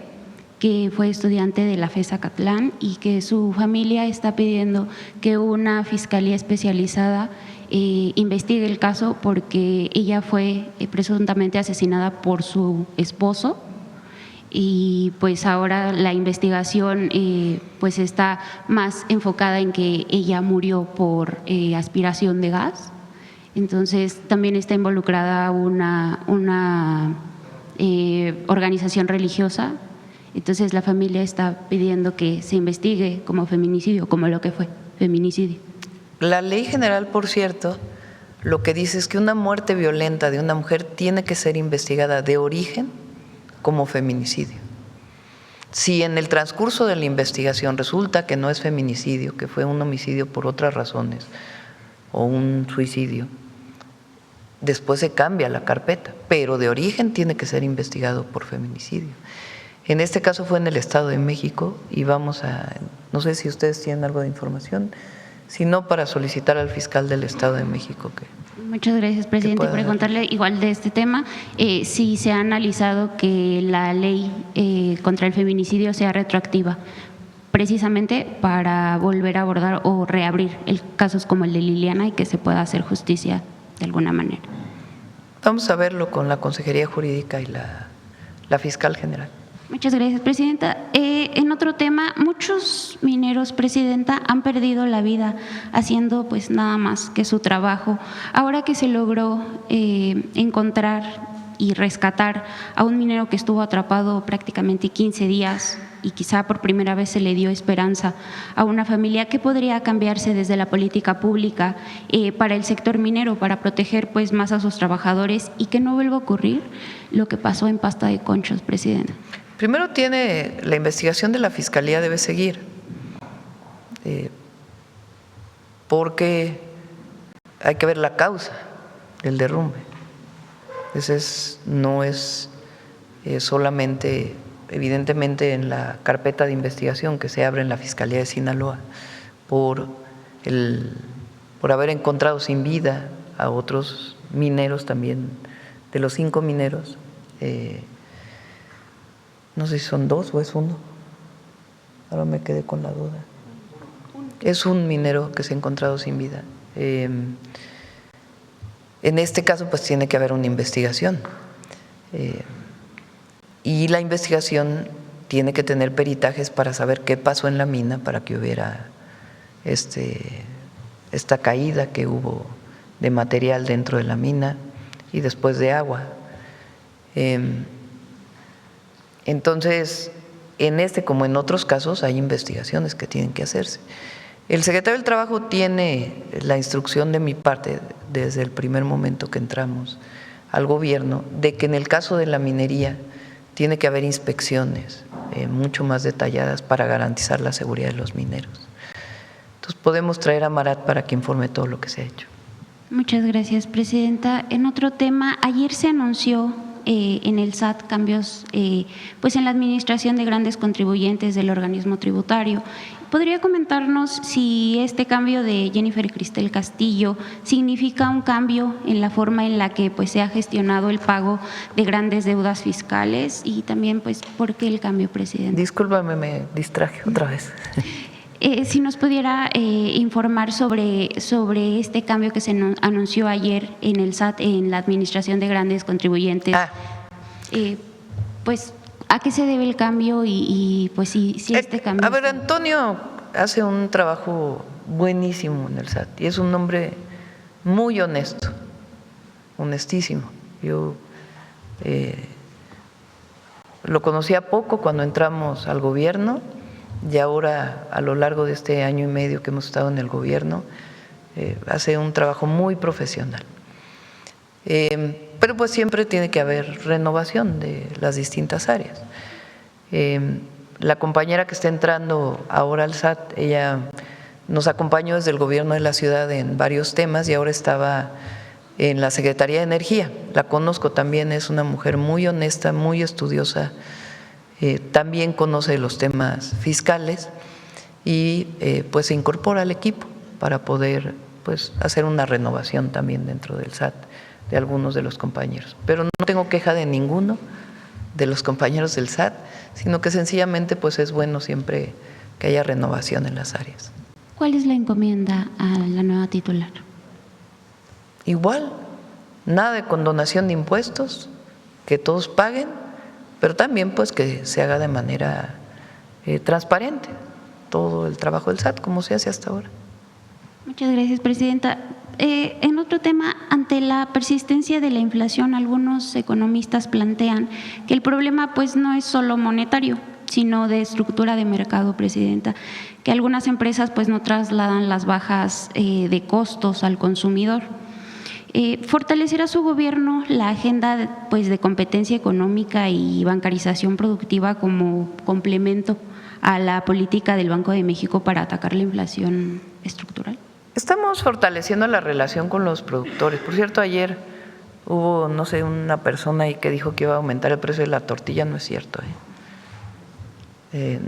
que fue estudiante de la FES Acatlán y que su familia está pidiendo que una fiscalía especializada investigue el caso porque ella fue presuntamente asesinada por su esposo y pues ahora la investigación pues está más enfocada en que ella murió por aspiración de gas. Entonces también está involucrada una organización religiosa. Entonces la familia está pidiendo que se investigue como feminicidio, como lo que fue feminicidio. La ley general, por cierto, lo que dice es que una muerte violenta de una mujer tiene que ser investigada de origen como feminicidio. Si en el transcurso de la investigación resulta que no es feminicidio, que fue un homicidio por otras razones o un suicidio, después se cambia la carpeta, pero de origen tiene que ser investigado por feminicidio. En este caso fue en el Estado de México y vamos a, no sé si ustedes tienen algo de información, sino para solicitar al fiscal del Estado de México que… Muchas gracias, presidente. Preguntarle igual de este tema, si se ha analizado que la ley contra el feminicidio sea retroactiva, precisamente para volver a abordar o reabrir casos como el de Liliana y que se pueda hacer justicia de alguna manera. Vamos a verlo con la Consejería Jurídica y la fiscal general. Muchas gracias, presidenta. En otro tema, muchos mineros, presidenta, han perdido la vida haciendo pues nada más que su trabajo. Ahora que se logró encontrar y rescatar a un minero que estuvo atrapado prácticamente 15 días y quizá por primera vez se le dio esperanza a una familia, ¿qué podría cambiarse desde la política pública para el sector minero, para proteger pues más a sus trabajadores y que no vuelva a ocurrir lo que pasó en Pasta de Conchos, presidenta? Primero la investigación de la Fiscalía debe seguir, porque hay que ver la causa del derrumbe. No es solamente, evidentemente, en la carpeta de investigación que se abre en la Fiscalía de Sinaloa por haber encontrado sin vida a otros mineros también, de los 5 mineros. No sé si son 2 o es 1. Ahora me quedé con la duda. es un minero que se ha encontrado sin vida. En este caso, pues tiene que haber una investigación. Y la investigación tiene que tener peritajes para saber qué pasó en la mina para que hubiera esta caída que hubo de material dentro de la mina y después de agua. Entonces, en este como en otros casos hay investigaciones que tienen que hacerse. El secretario del Trabajo tiene la instrucción de mi parte desde el primer momento que entramos al gobierno de que en el caso de la minería tiene que haber inspecciones mucho más detalladas para garantizar la seguridad de los mineros. Entonces podemos traer a Marat para que informe todo lo que se ha hecho. Muchas gracias, presidenta. En otro tema, ayer se anunció en el SAT cambios pues en la administración de grandes contribuyentes del organismo tributario. ¿Podría comentarnos si este cambio de Jennifer Cristel Castillo significa un cambio en la forma en la que pues se ha gestionado el pago de grandes deudas fiscales y también pues por qué el cambio, presidente? Discúlpame, me distraje otra vez. Si nos pudiera informar sobre este cambio que se anunció ayer en el SAT, en la administración de grandes contribuyentes, pues ¿a qué se debe el cambio y pues si este cambio? A ver, Antonio hace un trabajo buenísimo en el SAT y es un hombre muy honesto, honestísimo. Yo lo conocía poco cuando entramos al gobierno. Y ahora, a lo largo de este año y medio que hemos estado en el gobierno, hace un trabajo muy profesional. Pero pues siempre tiene que haber renovación de las distintas áreas. La compañera que está entrando ahora al SAT, ella nos acompañó desde el gobierno de la ciudad en varios temas y ahora estaba en la Secretaría de Energía. La conozco también, es una mujer muy honesta, muy estudiosa. También conoce los temas fiscales y pues se incorpora al equipo para poder pues hacer una renovación también dentro del SAT de algunos de los compañeros. Pero no tengo queja de ninguno de los compañeros del SAT, sino que sencillamente pues es bueno siempre que haya renovación en las áreas. ¿Cuál es la encomienda a la nueva titular? Igual, nada de condonación de impuestos, que todos paguen, pero también pues que se haga de manera transparente todo el trabajo del SAT, como se hace hasta ahora. Muchas gracias, presidenta. En otro tema, ante la persistencia de la inflación, algunos economistas plantean que el problema pues no es solo monetario, sino de estructura de mercado, presidenta, que algunas empresas pues no trasladan las bajas de costos al consumidor. ¿Fortalecerá su gobierno la agenda pues, de competencia económica y bancarización productiva como complemento a la política del Banco de México para atacar la inflación estructural? Estamos fortaleciendo la relación con los productores. Por cierto, ayer hubo, no sé, una persona ahí que dijo que iba a aumentar el precio de la tortilla. No es cierto.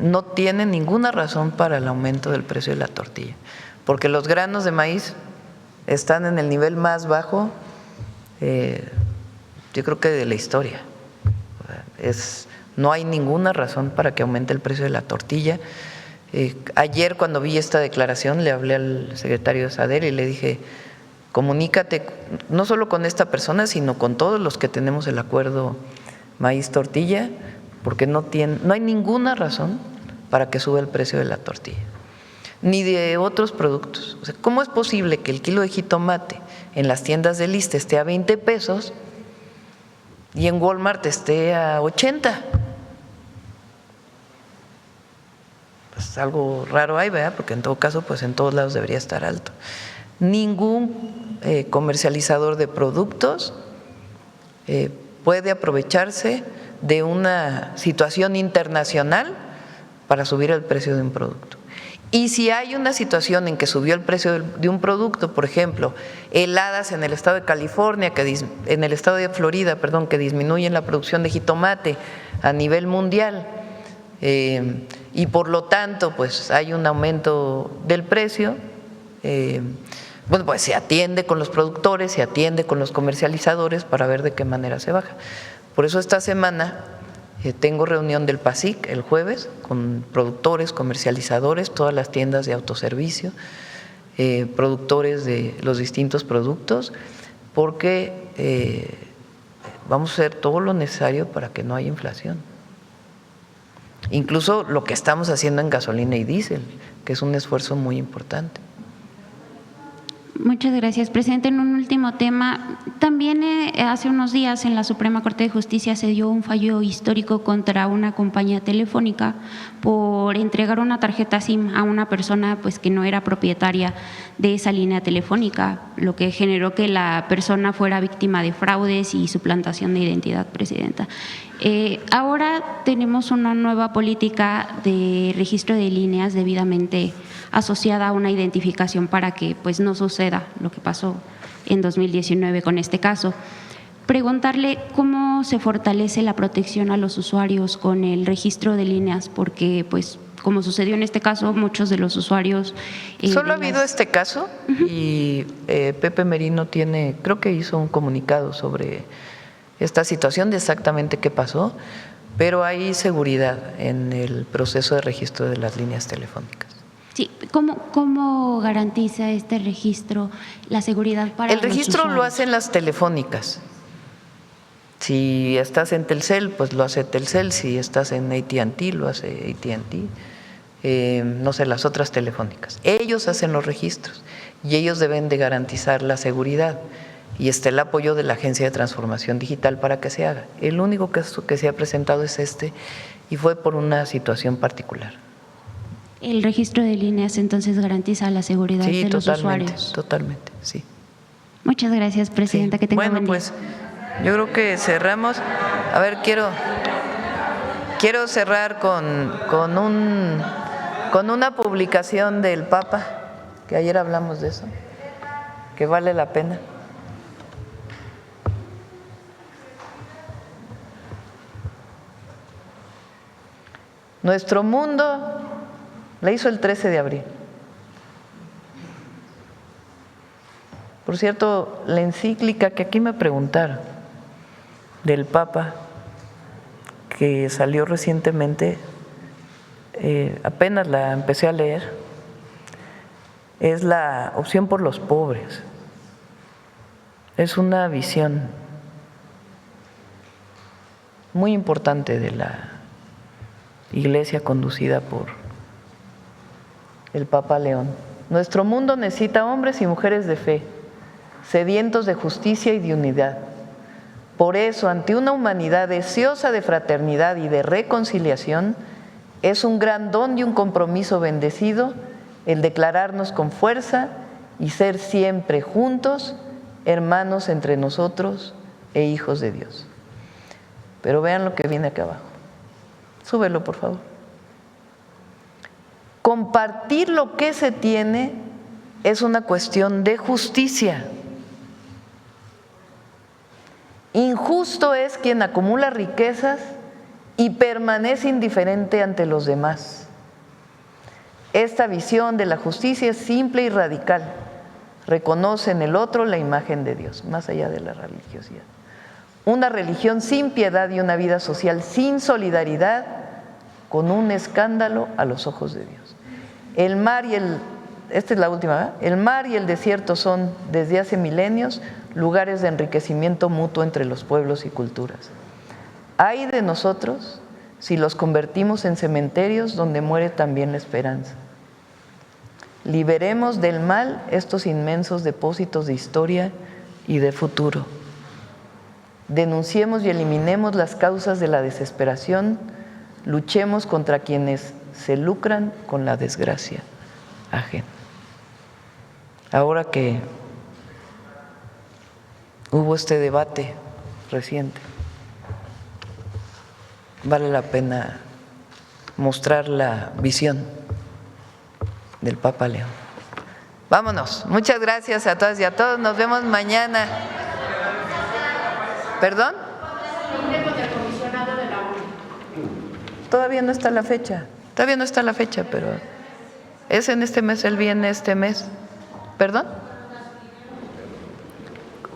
No tiene ninguna razón para el aumento del precio de la tortilla, porque los granos de maíz están en el nivel más bajo, yo creo que de la historia. No hay ninguna razón para que aumente el precio de la tortilla. Ayer cuando vi esta declaración le hablé al secretario de SADER y le dije, comunícate no solo con esta persona, sino con todos los que tenemos el acuerdo maíz-tortilla, porque no hay ninguna razón para que suba el precio de la tortilla, ni de otros productos. O sea, ¿cómo es posible que el kilo de jitomate en las tiendas de Lista esté a 20 pesos y en Walmart esté a 80? Pues algo raro hay, ¿verdad? Porque en todo caso, pues en todos lados debería estar alto. Ningún comercializador de productos puede aprovecharse de una situación internacional para subir el precio de un producto. Y si hay una situación en que subió el precio de un producto, por ejemplo, heladas en el estado de California, en el estado de Florida, perdón, que disminuyen la producción de jitomate a nivel mundial, y por lo tanto pues hay un aumento del precio, bueno, pues se atiende con los productores, se atiende con los comercializadores para ver de qué manera se baja. Por eso esta semana Tengo reunión del PASIC el jueves con productores, comercializadores, todas las tiendas de autoservicio, productores de los distintos productos, porque vamos a hacer todo lo necesario para que no haya inflación. Incluso lo que estamos haciendo en gasolina y diésel, que es un esfuerzo muy importante. Muchas gracias, presidente. En un último tema, también hace unos días en la Suprema Corte de Justicia se dio un fallo histórico contra una compañía telefónica por entregar una tarjeta SIM a una persona pues que no era propietaria de esa línea telefónica, lo que generó que la persona fuera víctima de fraudes y suplantación de identidad, presidenta. Ahora tenemos una nueva política de registro de líneas debidamente asociada a una identificación para que pues no suceda lo que pasó en 2019 con este caso. Preguntarle cómo se fortalece la protección a los usuarios con el registro de líneas, porque pues como sucedió en este caso, muchos de los usuarios… Solo ha habido este caso y Pepe Merino tiene, creo que hizo un comunicado sobre esta situación de exactamente qué pasó, pero hay seguridad en el proceso de registro de las líneas telefónicas. Sí, ¿cómo garantiza este registro la seguridad para los usuarios? El registro lo hacen las telefónicas. Si estás en Telcel, pues lo hace Telcel. Si estás en AT&T, lo hace AT&T. No sé, las otras telefónicas. Ellos hacen los registros y ellos deben de garantizar la seguridad. Y está el apoyo de la Agencia de Transformación Digital para que se haga. El único caso que se ha presentado es este y fue por una situación particular. ¿El registro de líneas entonces garantiza la seguridad de los usuarios? Sí, totalmente, sí. Muchas gracias, presidenta. Sí. Que tenga bueno, buen día. Pues yo creo que cerramos. A ver, quiero cerrar con una publicación del Papa, que ayer hablamos de eso, que vale la pena. Nuestro mundo la hizo el 13 de abril. Por cierto, la encíclica que aquí me preguntaron del Papa, que salió recientemente, apenas la empecé a leer, es la opción por los pobres. Es una visión muy importante de la Iglesia conducida por el Papa León. Nuestro mundo necesita hombres y mujeres de fe, sedientos de justicia y de unidad. Por eso, ante una humanidad deseosa de fraternidad y de reconciliación, es un gran don y un compromiso bendecido el declararnos con fuerza y ser siempre juntos, hermanos entre nosotros e hijos de Dios. Pero vean lo que viene acá abajo. Súbelo, por favor. Compartir lo que se tiene es una cuestión de justicia. Injusto es quien acumula riquezas y permanece indiferente ante los demás. Esta visión de la justicia es simple y radical. Reconoce en el otro la imagen de Dios, más allá de la religiosidad. Una religión sin piedad y una vida social sin solidaridad, con un escándalo a los ojos de Dios. El mar y esta es la última, ¿verdad? El mar y el desierto son, desde hace milenios, lugares de enriquecimiento mutuo entre los pueblos y culturas. Ay de nosotros si los convertimos en cementerios donde muere también la esperanza. Liberemos del mal estos inmensos depósitos de historia y de futuro. Denunciemos y eliminemos las causas de la desesperación, luchemos contra quienes se lucran con la desgracia ajena. Ahora que hubo este debate reciente, vale la pena mostrar la visión del Papa León. Vámonos. Muchas gracias a todas y a todos. Nos vemos mañana. ¿Perdón? Todavía no está la fecha. Todavía no está la fecha, pero es en este mes, él viene este mes. ¿Perdón?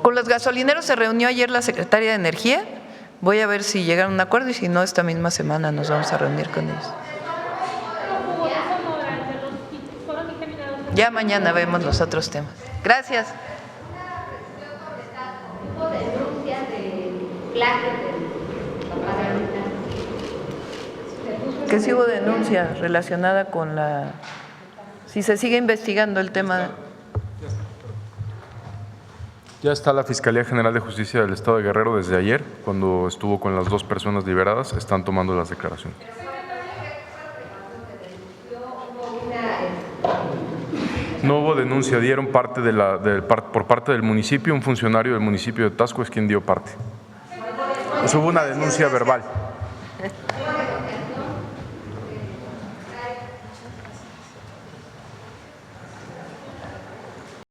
Con los gasolineros se reunió ayer la secretaria de Energía Voy a ver si llegan a un acuerdo y si no, esta misma semana nos vamos a reunir con ellos. Ya mañana vemos los otros temas. Gracias. Que si hubo denuncia relacionada con la… Si se sigue investigando el tema… Ya está la Fiscalía General de Justicia del Estado de Guerrero desde ayer, cuando estuvo con las 2 personas liberadas, están tomando las declaraciones. No hubo denuncia, dieron parte por parte del municipio, un funcionario del municipio de Taxco es quien dio parte. Pues hubo una denuncia verbal.